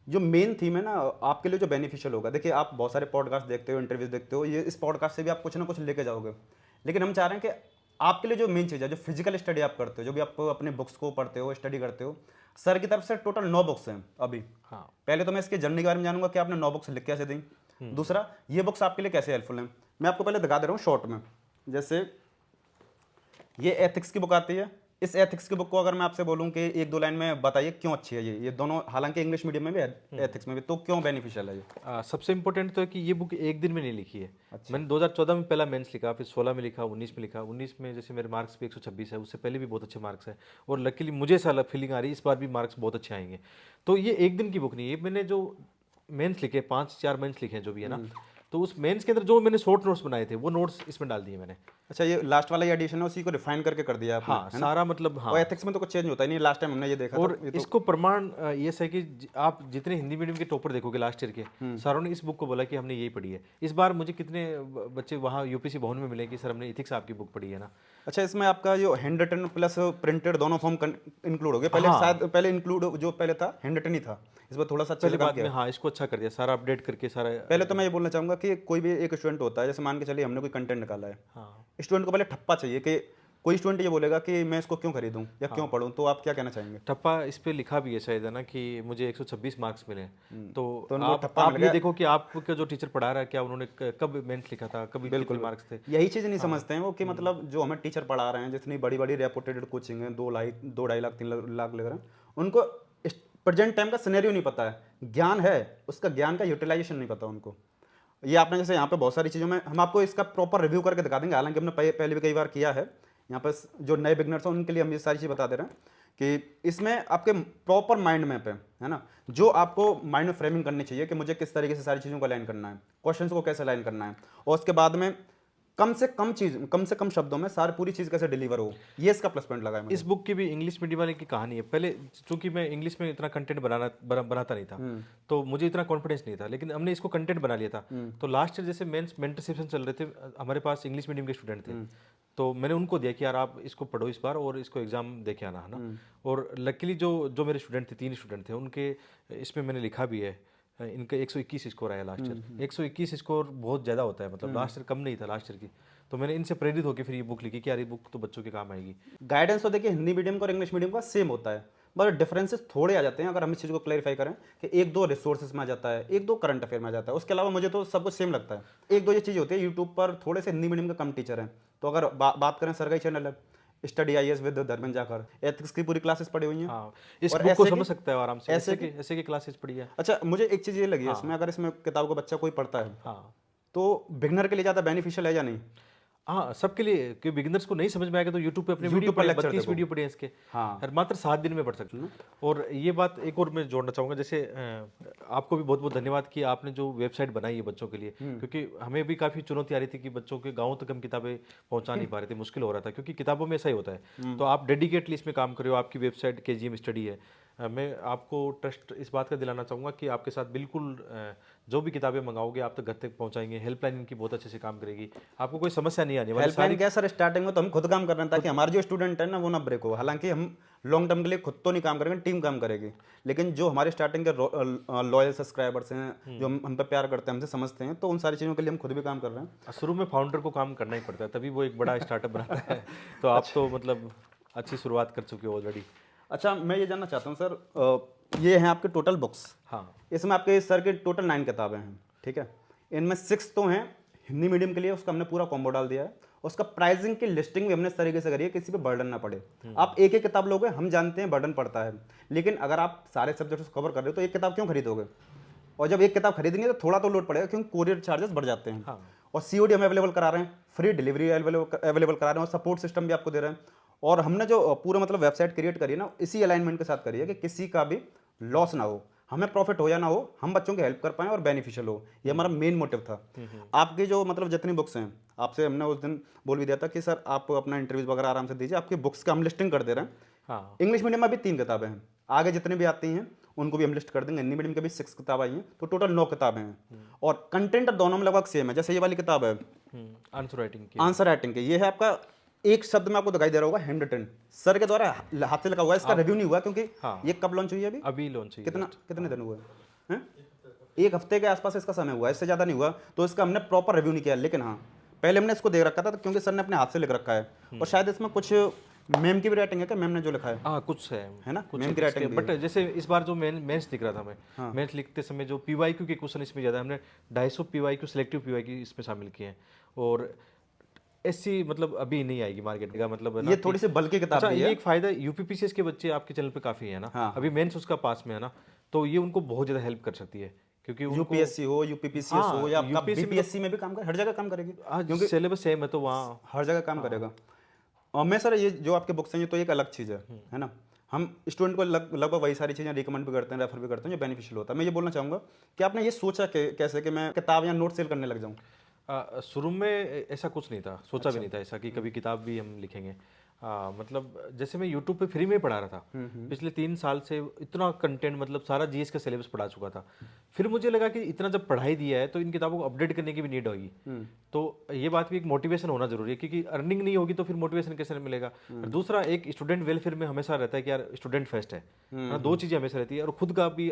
जो मेन थीम है ना आपके लिए जो बेनिफिशियल होगा, देखिए आप बहुत सारे पॉडकास्ट देखते हो, इंटरव्यूज देखते हो, ये इस पॉडकास्ट से भी आप कुछ ना कुछ लेके जाओगे, लेकिन हम चाह रहे हैं कि आपके लिए जो मेन चीज़ है, जो फिजिकल स्टडी आप करते हो, जो भी आप अपने बुक्स को पढ़ते हो, स्टडी करते हो, सर की तरफ से टोटल 9 बुक्स हैं अभी। हाँ, पहले तो मैं इसके जर्नी के बारे में जानूंगा कि आपने 9 बुक्स लिख कैसे दी। दूसरा, ये बुक्स आपके लिए कैसे हेल्पफुल हैं, मैं आपको पहले दिखा दे रहा हूँ शॉर्ट में। जैसे ये एथिक्स की बुक आती है, इस एथिक्स की बुक को अगर मैं आपसे बोलूं कि 1-2 लाइन में बताइए क्यों अच्छी है ये दोनों, हालांकि इंग्लिश मीडियम में भी है, एथिक्स में भी, तो क्यों बेनिफिशियल है ये? सबसे इम्पोर्टेंट तो है कि ये बुक एक दिन में नहीं लिखी है। मैंने 2014 में पहला मेंस लिखा, फिर 16 में लिखा, 19 में लिखा। 19 में जैसे मेरे मार्क्स भी 126 है, उससे पहले भी बहुत अच्छे मार्क्स है, और लकीली मुझे ऐसा फीलिंग आ रही है इस बार भी मार्क्स बहुत अच्छे आएंगे। तो ये एक दिन की बुक नहीं है। मैंने जो मेंस लिखे, 5-4 मेंस लिखे हैं जो भी है ना, तो उस मेंस के अंदर जो मैंने शॉर्ट नोट्स बनाए थे, वो नोट्स इसमें डाल दिए मैंने। अच्छा, ये लास्ट वाला ये एडिशन है, उसी को रिफाइन करके कर दिया आपने, हाँ, है ना? सारा मतलब हाँ। और एथिक्स में तो कुछ चेंज होता ही नहीं, लास्ट टाइम हमने ये देखा और था। ये तो इसको प्रमाण ये है कि आप जितने हिंदी मीडियम के टॉपर देखोगे लास्ट ईयर के, सारों ने इस बुक को बोला कि हमने यही पढ़ी है। इस बार मुझे कितने बच्चे वहाँ यूपीसी भवन में मिले कि सर हमने इथिक्स आपकी बुक पढ़ी है ना। अच्छा, इसमें आपका जो हैंड रिटन प्लस प्रिंटेड दोनों फॉर्म इंक्लूड हो गए। पहले शायद पहले इंक्लूड जो पहले था हैंड रिटन ही था, इस बार थोड़ा सा अच्छे से पहले काम बाद में किया। हाँ इसको अच्छा कर दिया, सारा अपडेट करके सारा। पहले तो मैं ये बोलना चाहूंगा कि कोई भी एक स्टूडेंट होता है, जैसे मान के चलिए हमने कोई कंटेंट निकाला है, हाँ, स्टूडेंट को पहले ठप्पा चाहिए कि कोई स्टूडेंट ये बोलेगा कि मैं इसको क्यों खरीदूं या क्यों पढूं, तो आप क्या कहना चाहेंगे? ठप्पा इस पे लिखा भी है शायद है ना कि मुझे 126 मार्क्स मिले। तो तो उनको ठप्पा आप मिल ये गया। देखो कि आपका जो टीचर पढ़ा रहा है, क्या उन्होंने कब मेंस लिखा था, कभी कितने मार्क्स थे। यही चीज़ नहीं समझते हैं वो कि मतलब जो हमें टीचर पढ़ा रहे हैं, जितनी बड़ी बड़ी रेपुटेड कोचिंग है, 2-2.5 लाख 3 लाख लग रहे हैं, उनको प्रेजेंट टाइम का सिनेरियो नहीं पता है। ज्ञान है, उसका ज्ञान का यूटिलाइजेशन नहीं पता उनको। ये आपने जैसे यहाँ पे बहुत सारी चीज़ों में हम आपको इसका प्रॉपर रिव्यू करके दिखा देंगे, हालांकि हमने पहले भी कई बार किया है। यहाँ पर जो नए बिगनर्स हैं उनके लिए हम ये सारी चीज़ बता दे रहे हैं कि इसमें आपके प्रॉपर माइंड मैप है ना, जो आपको माइंड में फ्रेमिंग करनी चाहिए कि मुझे किस तरीके से सारी चीज़ों को अलाइन करना है, क्वेश्चंस को कैसे अलाइन करना है, और उसके बाद में कम से कम शब्दों में सारी पूरी चीज़ कैसे डिलीवर हो, ये इसका प्लस पॉइंट लगा है मुझे। इस बुक की भी इंग्लिश मीडियम वाले की कहानी है। पहले चूंकि मैं इंग्लिश में इतना कंटेंट बनाता नहीं था, तो मुझे इतना कॉन्फिडेंस नहीं था, लेकिन हमने इसको कंटेंट बना लिया था। तो लास्ट ईयर जैसे मेंस मेंटर सेशन चल रहे थे, हमारे पास इंग्लिश मीडियम के स्टूडेंट थे, तो मैंने उनको दिया कि यार आप इसको पढ़ो इस बार और इसको एग्जाम देके आना है ना। और लकीली जो मेरे स्टूडेंट थे, 3 स्टूडेंट थे, उनके इसमें मैंने लिखा भी है, इनका 121 स्कोर आया लास्ट ईयर। 121 स्कोर बहुत ज़्यादा होता है, मतलब लास्ट ईयर कम नहीं था लास्ट ईयर की। तो मैंने इनसे प्रेरित होकर फिर ये बुक लिखी कि यार ये बुक तो बच्चों के काम आएगी। गाइडेंस तो देखिए हिंदी मीडियम का और इंग्लिश मीडियम का सेम होता है, मगर डिफरेंसेस थोड़े आ जाते हैं। अगर हम इस चीज़ को क्लैरिफाई करें कि 1-2 रिसोर्सेज में आ जाता है, 1-2 करंट अफेयर में आ जाता है, उसके अलावा मुझे तो सब कुछ सेम लगता है। 1-2 ये चीज़ होती है, यूट्यूब पर थोड़े से हिंदी मीडियम के कम टीचर हैं, तो अगर बात करें सरकारी चैनल है study IAS with Dharmendra Jakhar, ethics की पूरी क्लासेस पढ़ी हुई हैं। हाँ, इस और बुक को ऐसे समझ की- सकता है आराम से, ऐसे ऐसे की क्लासेस पढ़ी है। अच्छा, मुझे एक चीज़ ये लगी है इसमें, अगर इसमें किताब को बच्चा कोई पढ़ता है हाँ तो बिगनर के लिए ज़्यादा बेनिफिशियल है या नहीं? हाँ, सबके लिए, कि बिगिनर्स को नहीं समझ में आएगा तो यूट्यूब पे अपने YouTube वीडियो पर पढ़े, लेक्चर 32 देखो। वीडियो पढ़े हैं इसके। हाँ। और मात्र 7 दिन में पढ़ सकते हैं। और ये बात एक और मैं जोड़ना चाहूँगा, जैसे आपको भी बहुत बहुत धन्यवाद कि आपने जो वेबसाइट बनाई है बच्चों के लिए, क्योंकि हमें भी काफ़ी चुनौती आ रही थी कि बच्चों के गाँव तक हम किताबें पहुँचा नहीं पा रहे थे, मुश्किल हो रहा था, क्योंकि किताबों में ऐसा ही होता है। तो आप डेडिकेटली इसमें काम कर रहे हो, आपकी वेबसाइट KGM स्टडी है। मैं आपको ट्रस्ट इस बात का दिलाना चाहूँगा कि आपके साथ बिल्कुल जो भी किताबें मंगाओगे आप तक घर तक पहुँचाएंगे। हेल्पलाइन इनकी बहुत अच्छे से काम करेगी, आपको कोई समस्या नहीं आने वाली। हेल्पलाइन क्या सर, स्टार्टिंग में तो हम खुद काम कर रहे हैं ताकि हमारे जो स्टूडेंट है ना वो ना ब्रेक हो। हालांकि हम लॉन्ग टर्म के लिए खुद तो नहीं काम करेंगे, टीम काम करेगी, लेकिन जो हमारे स्टार्टिंग के लॉयल सब्सक्राइबर्स हैं, जो हम पे प्यार करते हैं, हमसे समझते हैं, तो उन सारी चीज़ों के लिए हम खुद भी काम कर रहे हैं। शुरू में फाउंडर को काम करना ही पड़ता है, तभी वो एक बड़ा स्टार्टअप बनाता है। तो आप तो मतलब अच्छी शुरुआत कर चुके हो ऑलरेडी। अच्छा, मैं ये जानना चाहता हूँ सर, ये हैं आपके टोटल बुक्स। हाँ, इसमें आपके सर के टोटल 9 किताबें हैं, ठीक है। इनमें 6 तो हैं हिंदी मीडियम के लिए, उसका हमने पूरा कॉम्बो डाल दिया है। उसका प्राइसिंग की लिस्टिंग भी हमने इस तरीके से करी है किसी पे बर्डन ना पड़े। आप एक एक किताब लोगे, हम जानते हैं बर्डन पड़ता है, लेकिन अगर आप सारे सब्जेक्ट्स कवर कर रहे हो तो एक किताब क्यों खरीदोगे? और जब एक किताब खरीदेंगे तो थोड़ा तो लोड पड़ेगा, क्योंकि कोरियर चार्जेस बढ़ जाते हैं। हाँ। और COD हम अवेलेबल करा रहे हैं, फ्री डिलीवरी अवेलेबल करा रहे हैं, और सपोर्ट सिस्टम भी आपको दे रहे हैं। और हमने जो पूरा मतलब वेबसाइट क्रिएट करी है ना, इसी अलाइनमेंट के साथ करी है कि किसी का भी लॉस ना हो, हमें प्रॉफिट हो या ना हो, हम बच्चों की हेल्प कर पाएं और बेनिफिशियल हो। ये हमारा मेन मोटिव था। आपकी जो मतलब जितनी बुक्स हैं, आपसे हमने उस दिन बोल भी दिया था कि सर आप अपना इंटरव्यूज वगैरह आराम से दीजिए, आपकी बुक्स का हम लिस्टिंग कर दे रहे हैं। हाँ इंग्लिश मीडियम में भी 3 किताबें हैं, आगे जितनी भी आती हैं उनको भी हम लिस्ट कर देंगे। हिंदी मीडियम के भी 6 किताब आई हैं, तो टोटल 9 किताबें हैं। और कंटेंट दोनों में लगभग सेम है। जैसे ये वाली किताब है आंसर राइटिंग की। आंसर राइटिंग के, ये है आपका एक शब्द में आपको दिखाई दे रहा होगा हैंड रिटन, सर के द्वारा हाथ से लिखा हुआ है। इसका रिव्यू नहीं हुआ क्योंकि हाँ। ये कब लॉन्च हुई है अभी? अभी लॉन्च हुई कितने दिन हुए हैं? एक हफ्ते के आसपास इसका समय हुआ है, इससे ज़्यादा नहीं हुआ। तो इसका हमने प्रॉपर रिव्यू नहीं किया, लेकिन हाँ पहले हमने इसको देख रखा था क्योंकि सर ने अपने हाथ से लिख रखा है। और शायद इसमें कुछ मैम की भी राइटिंग है क्या? मैम ने जो लिखा है हाँ कुछ है ना, कुछ मैम की राइटिंग भी बट है। जैसे इस बार जो मेंस दिख रहा था हमें, मेंस लिखते समय जो पीवाईक्यू के क्वेश्चन इसमें ज़्यादा हमने 250 पीवाईक्यू सिलेक्टिव पीवाईक्यू इसमें शामिल किए हैं। और ऐसी मतलब अभी नहीं आएगी मार्केट का मतलब है ना ये कि- थोड़ी सी बल्कि किताब अच्छा भी ये है। एक फायदा यूपीपीसीएस के बच्चे आपके चैनल पे काफ़ी है ना। हाँ। अभी मेंस उसका पास में है ना, तो ये उनको बहुत ज़्यादा हेल्प कर सकती है क्योंकि उनको यूपीएससी हो, यूपीपीसीएस हो, हाँ, या आपका यूपीएससी में बीपीएससी में भी काम कर, हर जगह काम करेगी आज सिलेबस सेम है तो वहाँ हर जगह काम करेगा। और मैं सर ये जो आपके बुक्स हैं ये तो एक अलग चीज़ है ना। हम स्टूडेंट को लगभग वही सारी चीज़ें रिकमेंड भी करते हैं, रेफर भी करते हैं जो बेनिफिशियल होता है। मैं ये बोलना चाहूँगा कि आपने ये सोचा कैसे कि मैं किताब या नोट सेल करने लग जाऊँ? शुरू में ऐसा कुछ नहीं था, सोचा भी नहीं था ऐसा कि कभी किताब भी हम लिखेंगे। मतलब जैसे मैं यूट्यूब पे फ्री में पढ़ा रहा था पिछले 3 साल से, इतना कंटेंट मतलब सारा जीएस का सिलेबस पढ़ा चुका था। फिर मुझे लगा कि इतना जब पढ़ाई दिया है तो इन किताबों को अपडेट करने की भी नीड होगी। तो ये बात भी एक मोटिवेशन होना जरूरी है क्योंकि अर्निंग नहीं होगी तो फिर मोटिवेशन कैसे मिलेगा। और दूसरा एक स्टूडेंट वेलफेयर में हमेशा रहता है कि यार स्टूडेंट फर्स्ट है ना, 2 चीज़ें हमेशा रहती है और खुद का भी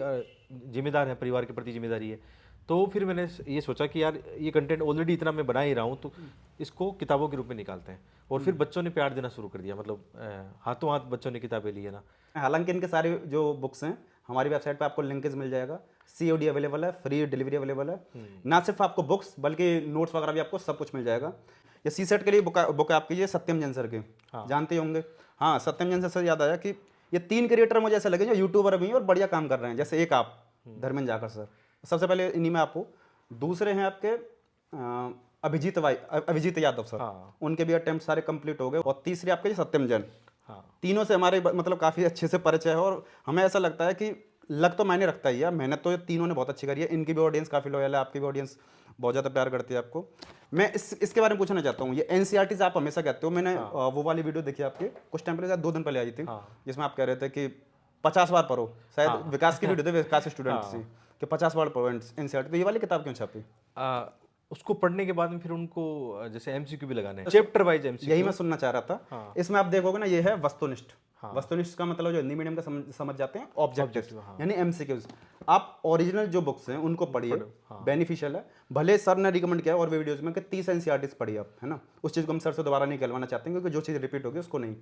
जिम्मेदार है, परिवार के प्रति जिम्मेदारी है। तो फिर मैंने ये सोचा कि यार ये कंटेंट ऑलरेडी इतना मैं बना ही रहा हूँ तो इसको किताबों के रूप में निकालते हैं। और फिर बच्चों ने प्यार देना शुरू कर दिया, मतलब हाथों हाथ बच्चों ने किताबें ली है ना। हालांकि इनके सारे जो बुक्स हैं हमारी वेबसाइट पे आपको लिंकेज मिल जाएगा, सीओडी अवेलेबल है, फ्री डिलीवरी अवेलेबल है। ना सिर्फ आपको बुक्स बल्कि नोट्स वगैरह भी आपको सब कुछ मिल जाएगा। ये सी सेट के लिए बुक है आपकी, ये सत्यम जैन सर की, जानते ही होंगे। हाँ, सत्यम जैन सर याद आया कि ये 3 क्रिएटर मुझे ऐसे लगे जो यूट्यूबर भी हैं और बढ़िया काम कर रहे हैं। जैसे एक आप धर्मेंद्र जाकर सर, सबसे पहले इन्हीं में आपको। दूसरे हैं आपके अभिजीत यादव सर, उनके भी अटेम्प्ट सारे कंप्लीट हो गए। और तीसरे आपके सत्यम जैन। तीनों से हमारे मतलब काफ़ी अच्छे से परिचय है और हमें ऐसा लगता है कि लग तो मैंने रखता ही है, मेहनत तो ये तीनों ने बहुत अच्छी करी है। इनकी भी ऑडियंस काफ़ी लॉयल है, आपकी भी ऑडियंस बहुत ज़्यादा प्यार करती है आपको। मैं इसके बारे में पूछना चाहता हूँ, ये एनसीईआरटी आप हमेशा कहते हो, मैंने वो वाली वीडियो देखी आपकी कुछ टाइम पहले, 2 दिन पहले आई थी, जिसमें आप कह रहे थे कि 50 बार पढ़ो। शायद विकास की वीडियो थी, विकास स्टूडेंट थी कि 50 बार पढ़ो एनसीईआरटी। तो ये वाली किताब क्यों छापी? उसको पढ़ने के बाद में फिर उनको जैसे एमसीक्यू भी लगाने हैं, चैप्टर वाइज एमसीक्यू। यही मैं सुनना चाह रहा था। इसमें आप देखोगे ना, ये है वस्तुनिष्ठ। वस्तुनिष्ठ का मतलब जो हिंदी मीडियम का समझ जाते हैं, ऑब्जेक्टिव यानी एमसीक्यूज। आप ओरिजिनल जो बुक्स हैं उनको पढ़िए, बेनिफिशियल है। भले सर ने रिकमेंड किया और वीडियोज में कि 30 एनसीईआरटीज पढ़िए आप, है ना। उस चीज़ को हम सर से दोबारा नहीं कहलवाना चाहते हैं क्योंकि जो चीज़ रिपीट होगी उसको नहीं।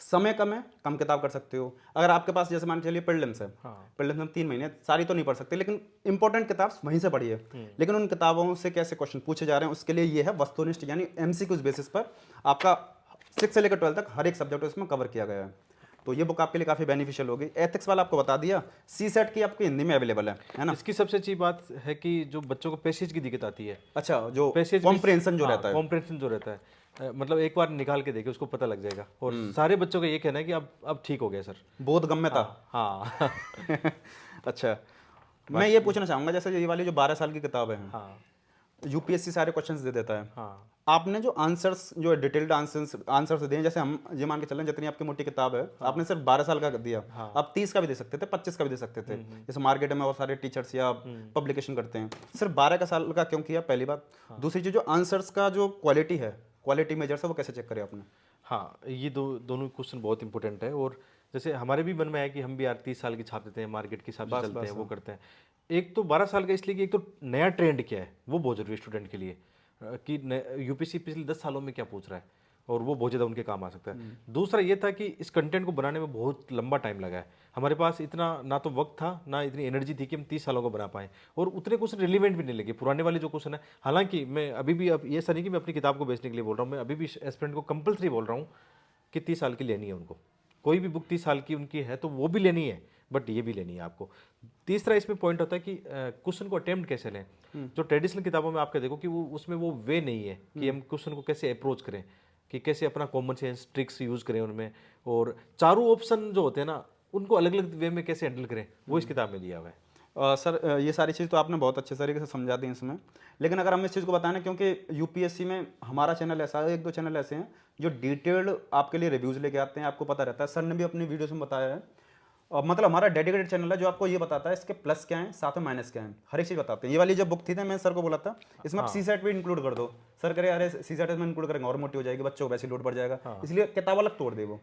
समय कम है, कम किताब कर सकते हो। अगर आपके पास जैसे मान के चलिए प्रीलिम्स है, प्रीलिम्स में 3 महीने, सारी तो नहीं पढ़ सकते लेकिन इंपॉर्टेंट किताब वहीं से पढ़िए। लेकिन उन किताबों से कैसे क्वेश्चन पूछे जा रहे हैं उसके लिए ये है वस्तुनिष्ठ, यानी एमसीक्यूज बेसिस पर आपका 6 से लेकर 12 तक हर एक सब्जेक्ट इसमें कवर किया गया है। तो ये बुक आपके लिए काफ़ी बेनिफिशियल होगी। एथिक्स वाला आपको बता दिया, सी सेट की आपकी हिंदी में अवेलेबल है ना। इसकी सबसे अच्छी बात है कि जो बच्चों को पैसेज की दिक्कत आती है, अच्छा, जो पैसेज कॉम्प्रिहेंशन जो रहता है, कॉम्प्रिहेंशन जो रहता है, मतलब एक बार निकाल के देखे उसको पता लग जाएगा। और सारे बच्चों का ये कहना है कि अब ठीक हो गया सर, बोधगम्यता। हाँ अच्छा, मैं ये पूछना चाहूँगा जैसे ये वाली जो 12 साल की किताब है, यूपीएससी सारे क्वेश्चंस दे देता है। आपने जो आंसर्स, जो डिटेल्ड आंसर्स दिए, जैसे हम ये मान के चलें जितनी आपकी मोटी किताब है, आपने सिर्फ 12 साल का दिया, आप 30 का भी दे सकते थे, 25 का भी दे सकते थे। जैसे मार्केट में और सारे टीचर्स या पब्लिकेशन करते हैं, सिर्फ 12 का साल का क्यों किया, पहली बात। दूसरी चीज़, जो आंसर्स का जो क्वालिटी है, क्वालिटी मेजर्स है, वो कैसे चेक करें आपने? हाँ, ये दोनों क्वेश्चन बहुत इंपॉर्टेंट है। और जैसे हमारे भी मन में है कि हम भी यार 30 साल की छाप देते हैं, मार्केट के हिसाब से चलते हैं, वो करते हैं। एक तो 12 साल का इसलिए कि एक तो नया ट्रेंड क्या है वो बहुत जरूरी है स्टूडेंट के लिए, कि यूपीएससी पिछले 10 सालों में क्या पूछ रहा है और वो बहुत ज़्यादा उनके काम आ सकता है। दूसरा ये था कि इस कंटेंट को बनाने में बहुत लंबा टाइम लगा है। हमारे पास इतना ना तो वक्त था ना इतनी एनर्जी थी कि हम 30 सालों को बना पाएँ, और उतने क्वेश्चन रिलीवेंट भी नहीं लगे पुराने वाले जो क्वेश्चन है। हालांकि मैं अभी भी, अब ये ऐसा नहीं कि मैं अपनी किताब को बेचने के लिए बोल रहा हूँ, मैं अभी भी एस्पिरेंट को कंपलसरी बोल रहा हूँ कि 30 साल की लेनी है उनको। कोई भी बुक 30 साल की उनकी है तो वो भी लेनी है, बट ये भी लेनी है आपको। तीसरा इसमें पॉइंट होता है कि क्वेश्चन को अटेम्प्ट कैसे लें। जो ट्रेडिशनल किताबों में आपका देखो कि वो उसमें वो वे नहीं है कि हम क्वेश्चन को कैसे अप्रोच करें। कि कैसे अपना कॉमन सेंस ट्रिक्स यूज़ करें उनमें, और चारों ऑप्शन जो होते हैं ना उनको अलग अलग वे में कैसे हैंडल करें, वो इस किताब में दिया हुआ है। सर ये सारी चीज़ तो आपने बहुत अच्छे तरीके से समझा दी इसमें, लेकिन अगर हम इस चीज़ को बताएं ना, क्योंकि यूपीएससी में हमारा चैनल ऐसा है, एक दो चैनल ऐसे हैं जो डिटेल्ड आपके लिए रिव्यूज़ लेके आते हैं, आपको पता रहता है। सर ने भी अपनी वीडियोस में बताया है, मतलब हमारा डेडिकेटेड चैनल है जो आपको ये बताता है इसके प्लस क्या है, साथ में माइनस क्या है, हर एक चीज़ बताते हैं। ये वाली जब बुक थी ना, मैं सर को बोला था इसमें आप सी सेट भी इंक्लूड कर दो। सर करे अरे सी सेट में इंक्लूड करेंगे और मोटी हो जाएगी, बच्चों को वैसे लोड बढ़ जाएगा, इसलिए किताब अलग तोड़ दे वो,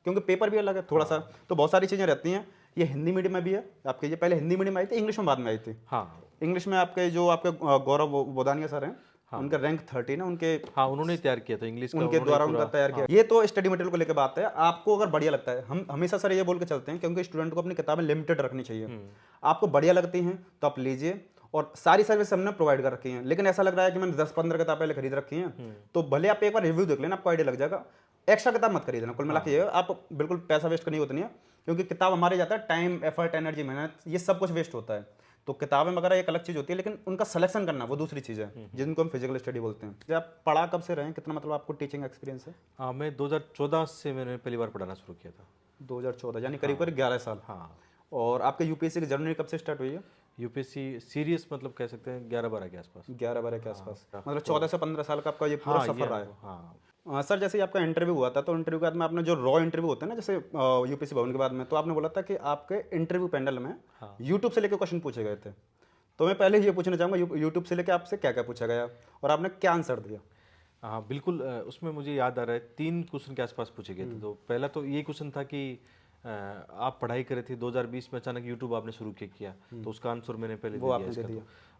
क्योंकि पेपर भी अलग है थोड़ा सा, तो बहुत सारी चीज़ें रहती हैं। ये हिंदी मीडियम में भी है आपके, ये पहले हिंदी मीडियम में आई थी, इंग्लिश में बाद में आई थी। हाँ इंग्लिश में आपके जो आपके गौरव बोदानिया सर हैं, उनका रैंक 13 है, उनके हाँ, उन्होंने तैयार किया था इंग्लिश का, उनके उन्होंने द्वारा पूरा- उनका तैयार किया। ये तो स्टडी मटेरियल को लेकर बात है, आपको अगर बढ़िया लगता है, हम हमेशा सर ये बोल के चलते हैं क्योंकि स्टूडेंट को अपनी किताबें लिमिटेड रखनी चाहिए। आपको बढ़िया लगती हैं तो आप लीजिए, और सारी सर्विस हमने प्रोवाइड कर रखी हैं। लेकिन ऐसा लग रहा है कि मैंने 10-15 किताबें पहले खरीद रखी हैं, तो भले आप एक बार रिव्यू देख लेना, आपको आइडिया लग जाएगा। एक्स्ट्रा किताब मत खरीदना, कुल मिला के ये आप बिल्कुल पैसा वेस्ट करनी होती नहीं है, क्योंकि किताब हमारे जाता है टाइम, एफर्ट, एनर्जी, मेहनत, ये सब कुछ वेस्ट होता है। तो किताबें वगैरह एक अलग चीज़ होती है, लेकिन उनका सिलेक्शन करना वो दूसरी चीज़ है, जिनको हम फिजिकल स्टडी बोलते हैं। जब आप पढ़ा कब से रहे हैं, कितना मतलब आपको टीचिंग एक्सपीरियंस है? हाँ, मैं 2014 से मैंने पहली बार पढ़ाना शुरू किया था। 2014 यानी करीब करीब 11 साल। हाँ, और आपके यूपीएससी की जर्नी कब से स्टार्ट हुई है? यूपीएससी सीरियस मतलब कह सकते हैं 11-12 के आसपास। 11-12 के आसपास, मतलब 14 से 15 साल का आपका ये पूरा हाँ, सफर रहा है। हाँ सर जैसे ही आपका इंटरव्यू हुआ था, तो इंटरव्यू के बाद में आपने जो रॉ इंटरव्यू होता है ना, जैसे यूपीएससी भवन के बाद में, तो आपने बोला था कि आपके इंटरव्यू पैनल में यूट्यूब से लेकर क्वेश्चन पूछे गए थे। तो मैं पहले ये पूछना चाहूँगा, यूट्यूब से लेकर आपसे क्या क्या पूछा गया और आपने क्या आंसर दिया? हाँ बिल्कुल, उसमें मुझे याद आ रहा है 3 क्वेश्चन के आसपास पूछे गए थे। तो पहला तो ये क्वेश्चन था कि आप पढ़ाई करे थे 2020 में, अचानक यूट्यूब आपने शुरू किया, तो उसका आंसर मैंने पहले दे दिया इसका।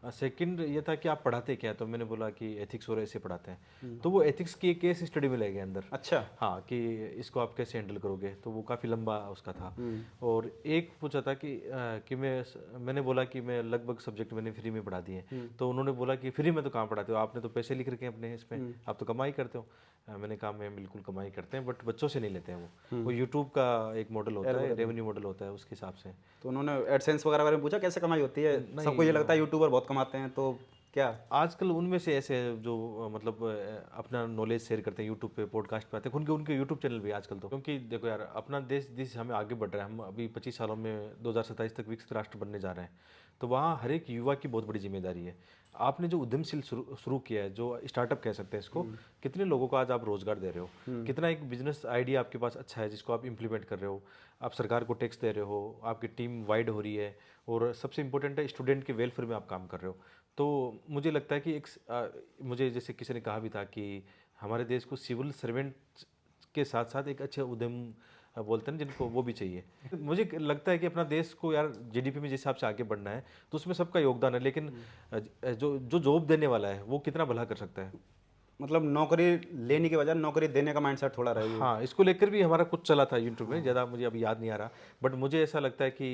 तो सेकंड ये था कि आप पढ़ाते क्या, तो मैंने बोला कि एथिक्स और ऐसे पढ़ाते हैं। तो वो एथिक्स की एक केस स्टडी में ले गए अंदर। अच्छा। हाँ, कि इसको आप कैसे हैंडल करोगे, तो वो काफ़ी लंबा उसका था। और एक पूछा था कि मैंने बोला कि मैं लगभग सब्जेक्ट मैंने फ्री में पढ़ा दिए। तो उन्होंने बोला कि फ्री में तो कहाँ पढ़ाते हो, आपने तो पैसे लिख रखे हैं अपने इसमें, आप तो कमाई करते हो। मैंने कहा मैं बिल्कुल कमाई करते हैं, बट बच्चों से नहीं लेते हैं। वो यूट्यूब का एक मॉडल होता है, रेवेन्यू मॉडल होता है, उसके हिसाब से। तो उन्होंने एडसेंस वगैरह बारे में पूछा कैसे कमाई होती है? सबको ये लगता है यूट्यूबर बहुत कमाते हैं, तो क्या आजकल उनमें से ऐसे जो मतलब अपना नॉलेज शेयर करते हैं यूट्यूब पे, पॉडकास्ट पे आते हैं, उनके यूट्यूब चैनल भी आजकल। तो क्योंकि देखो यार, अपना देश हमें आगे बढ़ रहा है, हम अभी 25 सालों में 2027 तक विकसित राष्ट्र बनने जा रहे हैं। तो वहाँ हर एक युवा की बहुत बड़ी जिम्मेदारी है। आपने जो उद्यमशील शुरू किया है, जो स्टार्टअप कह सकते हैं इसको, कितने लोगों को आज आप रोजगार दे रहे हो, कितना एक बिजनेस आइडिया आपके पास अच्छा है जिसको आप इम्प्लीमेंट कर रहे हो, आप सरकार को टैक्स दे रहे हो, आपकी टीम वाइड हो रही है, और सबसे इंपॉर्टेंट है स्टूडेंट के वेलफेयर में आप काम कर रहे हो। तो मुझे लगता है कि मुझे जैसे किसी ने कहा भी था कि हमारे देश को सिविल सर्वेंट के साथ साथ एक अच्छे उद्यम बोलते हैं ना जिनको, वो भी चाहिए। मुझे लगता है कि अपना देश को यार जीडीपी में जिस हिसाब से आगे बढ़ना है, तो उसमें सबका योगदान है, लेकिन जो जो जॉब देने वाला है वो कितना भला कर सकता है। मतलब नौकरी लेने के बजाय नौकरी देने का माइंडसेट थोड़ा रहेगा। हाँ, इसको लेकर भी हमारा कुछ चला था यूट्यूब में, ज़्यादा मुझे अभी याद नहीं आ रहा, बट मुझे ऐसा लगता है कि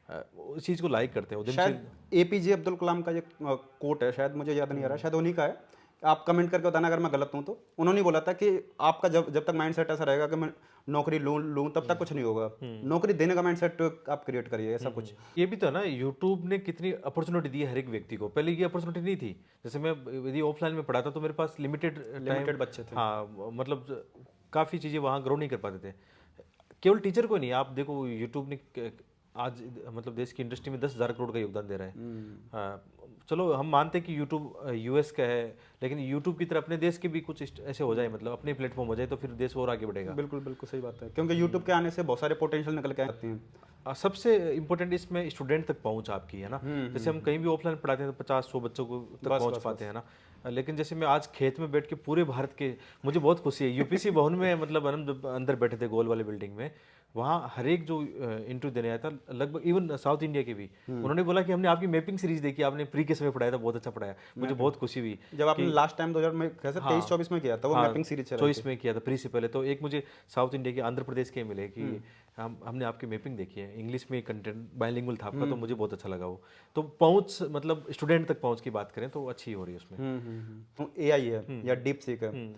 उस चीज़ को लाइक करते हैं उद्यमशील। शायद एपीजे अब्दुल कलाम का ये कोट है, शायद मुझे याद नहीं आ रहा, शायद उन्हीं का है। आप कमेंट करके बताना अगर मैं गलत हूँ तो। उन्होंने बोला था कि आपका जब तक माइंडसेट ऐसा रहेगा कि मैं नौकरी लूँ तब तक कुछ नहीं होगा, नौकरी देने का माइंडसेट आप क्रिएट करिए, ऐसा कुछ। ये भी तो ना, यूट्यूब ने कितनी अपॉर्चुनिटी दी है हर एक व्यक्ति को। पहले ये अपॉर्चुनिटी नहीं थी। जैसे मैं यदि ऑफलाइन में पढ़ाता तो मेरे पास लिमिटेड बच्चे थे। हाँ, मतलब काफ़ी चीज़ें वहाँ ग्रो नहीं कर पाते थे। केवल टीचर को नहीं, आप देखो यूट्यूब ने आज मतलब देश की इंडस्ट्री में 10,000 करोड़ का योगदान दे रहा है। चलो हम मानते हैं कि यूट्यूब यूएस का है, लेकिन यूट्यूब की तरह अपने देश के भी कुछ ऐसे हो जाए, मतलब अपने प्लेटफॉर्म हो जाए, तो फिर देश और आगे बढ़ेगा। बिल्कुल बिल्कुल सही बात है, क्योंकि यूट्यूब के आने से बहुत सारे पोटेंशियल निकल के आते हैं। सबसे इम्पोर्टेंट इसमें स्टूडेंट तक पहुंच आपकी है ना। जैसे हम कहीं भी ऑफलाइन पढ़ाते हैं तो 50-100 बच्चों को तक पहुंच पाते हैं ना, लेकिन जैसे मैं आज खेत में बैठ के पूरे भारत के, मुझे बहुत खुशी है, यूपीसी भवन में मतलब अंदर बैठे थे गोल वाले बिल्डिंग में, वहाँ हर एक जो इंटरव्यू देने आया था, लगभग इवन साउथ इंडिया के भी, उन्होंने बोला कि हमने आपकी मैपिंग सीरीज देखी, आपने प्री के समय पढ़ाया था, बहुत अच्छा पढ़ाया। मुझे बहुत खुशी हुई जब आपने लास्ट टाइम 2023-24 में किया था, वो मैपिंग सीरीज 24 में किया था प्री से पहले, तो एक मुझे साउथ इंडिया के, आंध्र प्रदेश के मिले कि हमने आपकी मैपिंग देखी है, इंग्लिश में कंटेंट बाइलिंगुअल था आपका, तो मुझे बहुत अच्छा लगा वो। तो पहुंच, मतलब स्टूडेंट तक पहुंच की बात करें तो अच्छी हो रही है उसमें। एआई है या डीप सीक है,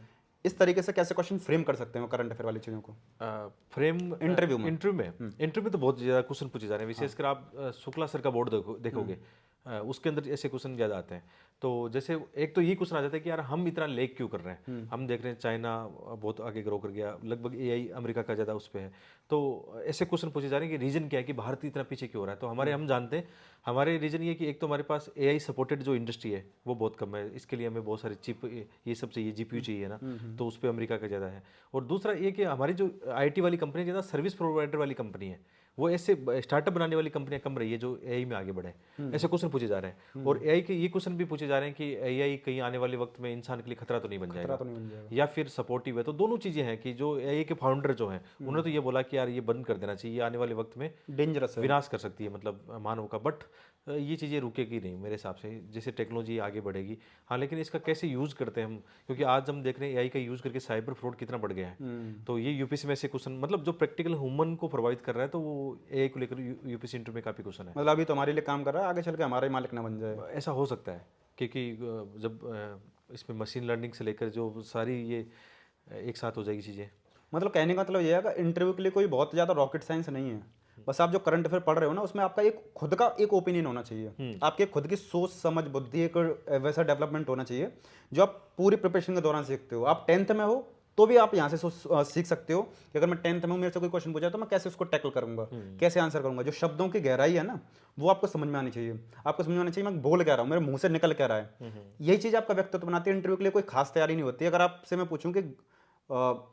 इस तरीके से कैसे क्वेश्चन फ्रेम कर सकते हैं करंट अफेयर वाली चीज़ों को? फ्रेम इंटरव्यू में तो बहुत ज़्यादा क्वेश्चन पूछे जा रहे हैं, विशेषकर आप शुक्ला सर का बोर्ड देखोगे, उसके अंदर ऐसे क्वेश्चन ज़्यादा आते हैं। तो जैसे एक तो ये क्वेश्चन आ जाता है कि यार हम इतना लेग क्यों कर रहे हैं, हम देख रहे हैं चाइना बहुत आगे ग्रो कर गया, लगभग एआई अमेरिका का ज़्यादा उस पर है। तो ऐसे क्वेश्चन पूछे जा रहे हैं कि रीजन क्या है कि भारत इतना पीछे क्यों हो रहा है। तो हमारे हम जानते हैं हमारे रीजन ये कि एक तो हमारे पास एआई सपोर्टेड जो इंडस्ट्री है वो बहुत कम है, इसके लिए हमें बहुत सारे चिप ये सब चाहिए, जीपीयू चाहिए ना, तो उस पर अमेरिका का ज़्यादा है। और दूसरा ये कि हमारी जो आईटी वाली कंपनी ज़्यादा सर्विस प्रोवाइडर वाली कंपनी है, वो ऐसे स्टार्टअप बनाने वाली कंपनियां कम रही है जो एआई में आगे बढ़े। ऐसे क्वेश्चन पूछे जा रहे हैं। और एआई के ये क्वेश्चन भी पूछे जा रहे हैं कि एआई कहीं आने वाले वक्त में इंसान के लिए खतरा तो नहीं बन जाएगा, तो नहीं बन जाएगा। या फिर सपोर्टिव है। तो दोनों चीज़ें हैं कि जो एआई के फाउंडर जो हैं उन्होंने तो ये बोला कि यार ये बंद कर देना चाहिए, ये आने वाले वक्त में डेंजरस है। विनाश कर सकती है मतलब मानव का। बट ये चीज़ें रुकेगी नहीं मेरे हिसाब से, जैसे टेक्नोलॉजी आगे बढ़ेगी। हाँ, लेकिन इसका कैसे यूज़ करते हैं हम, क्योंकि आज हम देख रहे हैं एआई का यूज़ करके साइबर फ्रॉड कितना बढ़ गया है। तो ये यूपीएससी में ऐसे क्वेश्चन मतलब जो प्रैक्टिकल ह्यूमन को प्रभावित कर रहा है, तो वो एआई को लेकर यूपीएससी इंटरव्यू में काफ़ी क्वेश्चन है। मतलब अभी तो हमारे लिए काम कर रहा है, आगे चल के हमारा ही मालिक ना बन जाए। ऐसा हो सकता है क्योंकि जब इसमें मशीन लर्निंग से लेकर जो सारी ये एक साथ हो जाएगी चीज़ें। मतलब कहने का मतलब ये है कि इंटरव्यू के लिए कोई बहुत ज़्यादा रॉकेट साइंस नहीं है। बस आप जो करंट अफेयर पढ़ रहे हो ना, उसमें आपका एक खुद का एक ओपिनियन होना चाहिए, आपके खुद की सोच समझ बुद्धि एक वैसा डेवलपमेंट होना चाहिए जो आप पूरी प्रिपरेशन के दौरान सीखते हो। आप 10th में हो तो भी आप यहाँ से सीख सकते हो कि अगर मैं 10th में हूँ, मेरे से कोई क्वेश्चन पूछा तो मैं कैसे उसको टैकल करूंगा, कैसे आंसर करूंगा। जो शब्दों की गहराई है ना, वो आपको समझ में आनी चाहिए। आपको समझ में आना चाहिए मैं बोल क्या रहा हूँ, मेरे मुंह से निकल क्या रहा है। यही चीज़ आपका व्यक्तित्व बनाती है। इंटरव्यू के लिए कोई खास तैयारी नहीं होती। अगर आपसे मैं पूछूं कि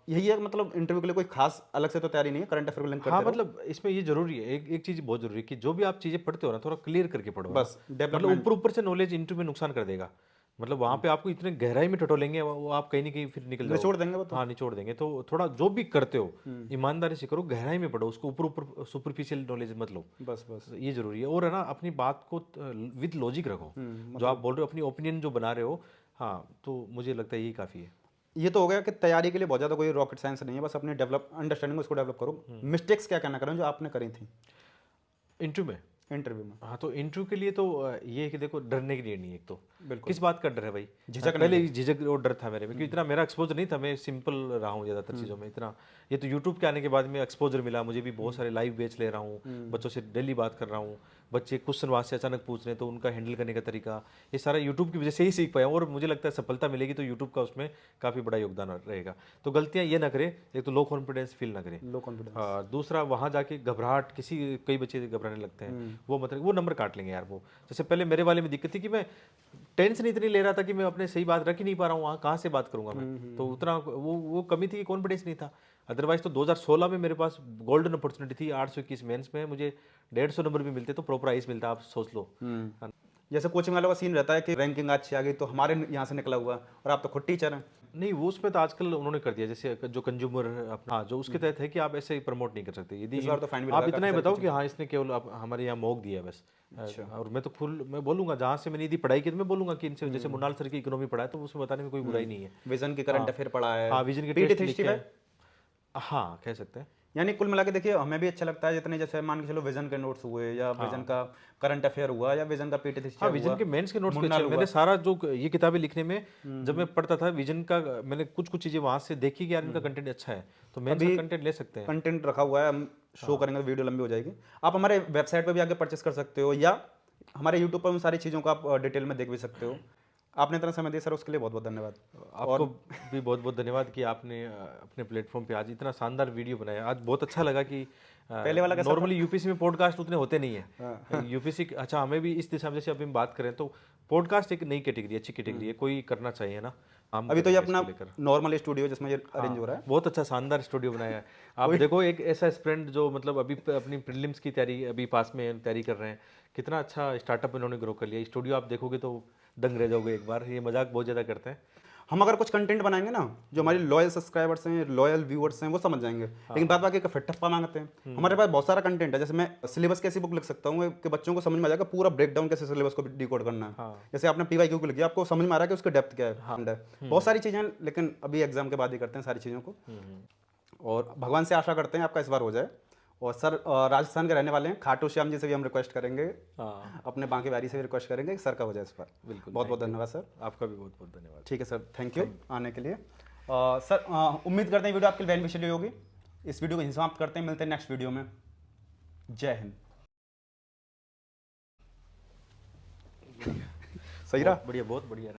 यही है मतलब इंटरव्यू के लिए कोई खास अलग से तो तैयारी नहीं है, करंट अफेयर को लिंक करते हाँ, रहो। मतलब इसमें ये जरूरी है, एक एक चीज़ बहुत जरूरी है कि जो भी आप चीज़ें पढ़ते हो ना, थोड़ा क्लियर करके पढ़ो ना। बस मतलब डेवलपमेंट ऊपर ऊपर से नॉलेज इंटरव्यू में नुकसान कर देगा। मतलब वहाँ पे आपको इतने गहराई में टटोलेंगे वो आप कहीं ना कहीं फिर निकल निचोड़ जाओगे। देंगे वो तो। हाँ, निचोड़ देंगे। तो थोड़ा जो भी करते हो ईमानदारी से करो, गहराई में पढ़ो उसको, ऊपर ऊपर सुपरफिशियल नॉलेज मत लो। बस बस ये जरूरी है। और है ना, अपनी बात को विद लॉजिक रखो। जो आप बोल रहे हो, अपनी ओपिनियन जो बना रहे हो, हाँ, तो मुझे लगता है यही काफ़ी है। ये तो हो गया कि तैयारी के लिए बहुत ज़्यादा कोई रॉकेट साइंस नहीं है, बस अपनी डेवलप अंडरस्टैंडिंग उसको डेवलप करो। मिस्टेक्स क्या कहना करें जो आपने करी थी इंटरव्यू में? इंटरव्यू में? हाँ, तो इंटरव्यू के लिए तो ये है कि देखो, डरने के लिए नहीं है। एक तो बिल्कुल। किस बात का डर है भाई? झिझक पहले ही झिझक और डर था मेरे में, क्योंकि इतना मेरा एक्सपोजर नहीं था। मैं सिंपल रहा हूँ ज़्यादातर चीज़ों में। इतना ये तो यूट्यूब के आने के बाद में एक्सपोजर मिला मुझे भी, बहुत सारे लाइव बैच ले रहा हूँ, बच्चों से डेली बात कर रहा हूँ। बच्चे क्वेश्चन वहाँ से अचानक पूछ रहे हैं तो उनका हैंडल करने का तरीका, ये सारा यूट्यूब की वजह से ही सीख पाया हूँ। और मुझे लगता है सफलता मिलेगी तो यूट्यूब का उसमें काफ़ी बड़ा योगदान रहेगा। तो गलतियाँ ये ना करें, एक तो लो कॉन्फिडेंस फील ना करें। Low confidence. हाँ, दूसरा वहाँ जाके घबराहट, कई बच्चे घबराने लगते हैं, वो मतलब वो नंबर काट लेंगे यार। वो जैसे पहले मेरे वाले में दिक्कत थी कि मैं टेंशन इतनी ले रहा था कि मैं अपने सही बात रख ही नहीं पा रहा हूँ, वहाँ कहाँ से बात करूंगा मैं। तो उतना वो कमी थी कि कॉन्फिडेंस नहीं था। अदरवाइज तो 2016 में मेरे पास गोल्डन अपॉर्चुनिटी थी। 821 मेंस में मुझे 150 नंबर भी मिलते तो प्रॉपर आइस मिलता, आप सोच लो। जैसे कोचिंग वालों का सीन रहता है कि रैंकिंग अच्छी आ गई तो हमारे यहाँ से निकला हुआ, और आप तो खुद टीचर हैं। नहीं, वो उसमें तो आजकल उन्होंने कर दिया, जैसे जो कंज्यूमर अपना, हाँ, जो उसके तहत है कि आप ऐसे ही प्रमोट नहीं कर सकते। यदि इस बार तो फाइन भी आप लगा इतना ही काफी बताओ सारी कि हाँ इसने केवल हमारे यहाँ मॉक दिया है बस। और मैं तो मैं बोलूंगा जहाँ से मैंने यदि पढ़ाई की तो मैं बोलूंगा कि इनसे, जैसे मुनाल सर की इकोनॉमी पढ़ा है तो उसमें बताने में कोई बुराई नहीं है। विजन की करंट अफेयर पढ़ा है। हाँ, विजन के पीटी टेस्ट लिखे 365। हैं। हाँ, कह सकते हैं। यानी कुल मिला के देखिए हमें भी अच्छा लगता है, जितने जैसे मान के चलो विजन के नोट्स हुए, या विजन का करंट अफेयर हुआ, या विजन का पीटी 365 हाँ, हुआ, विजन के मेंस के नोट्स पे मुन्नार अच्छे। हुआ। मैंने सारा जो ये किताबें लिखने में जब मैं पढ़ता था विजन का, मैंने कुछ चीजें वहां से देखी कि यार इनका कंटेंट अच्छा है, तो मेंस का कंटेंट ले सकते हैं। कंटेंट रखा हुआ है, हम शो करेंगे तो वीडियो लंबी हो जाएगी। आप हमारे वेबसाइट पर भी आगे परचेस कर सकते हो, या हमारे यूट्यूब पर उन सारी चीज़ों को आप डिटेल में देख भी सकते हो। आपने इतना समय दिया सर, उसके लिए बहुत बहुत धन्यवाद। आपको भी बहुत बहुत धन्यवाद कि आपने अपने प्लेटफॉर्म पे आज इतना शानदार वीडियो बनाया। आज बहुत अच्छा लगा कि पहले वाला कैसा नॉर्मली यूपीसी में पॉडकास्ट उतने होते नहीं है। यूपीसी अच्छा, हमें भी इस दिशा में, जैसे अभी हम बात करें तो पॉडकास्ट एक नई कैटेगरी, अच्छी कैटेगरी है, कोई करना चाहिए ना। हम अभी तो ये करेंगे अपना इसको लेकर। नॉर्मल स्टूडियो जिसमें ये अरेंज हो रहा है। बहुत अच्छा शानदार स्टूडियो बनाया है। आप देखो, एक ऐसा स्टूडेंट जो मतलब अभी अपनी प्रीलिम्स की तैयारी, अभी पास में तैयारी कर रहे हैं, कितना अच्छा स्टार्टअप इन्होंने ग्रो कर लिया। स्टूडियो आप देखोगे तो दंग रह जाओगे एक बार। ये मजाक बहुत ज़्यादा करते हैं। हम अगर कुछ कंटेंट बनाएंगे ना, जो हमारे लॉयल सब्सक्राइबर्स हैं, लॉयल व्यूअर्स हैं, वो समझ जाएंगे। लेकिन बात बाकी का फिर ठप्पा मांगते हैं। हमारे पास बहुत सारा कंटेंट है। जैसे मैं सिलेबस कैसी बुक लिख सकता हूँ कि बच्चों को समझ में आ जाएगा पूरा ब्रेकडाउन कैसे सिलेबस को डिकोड करना है। जैसे आपने पीवाईक्यू को लिखा, आपको समझ में आ रहा है कि उसकी डेप्थ क्या है। बहुत सारी चीज़ें, लेकिन अभी एग्जाम के बाद ही करते हैं सारी चीज़ों को। और भगवान से आशा करते हैं आपका इस बार हो जाए। और सर राजस्थान के रहने वाले हैं, खाटू श्याम जी से भी हम रिक्वेस्ट करेंगे, अपने बांके बारी से भी रिक्वेस्ट करेंगे कि सर का हो जाए इस बार। बिल्कुल, बहुत बहुत धन्यवाद सर। आपका भी बहुत बहुत धन्यवाद। ठीक है सर, थैंक यू आने के लिए। सर उम्मीद करते हैं वीडियो आपके लिए बेनिफिशियल होगी। इस वीडियो को यहीं समाप्त करते हैं, मिलते हैं नेक्स्ट वीडियो में। जय हिंद। सही रहा। बढ़िया, बहुत बढ़िया।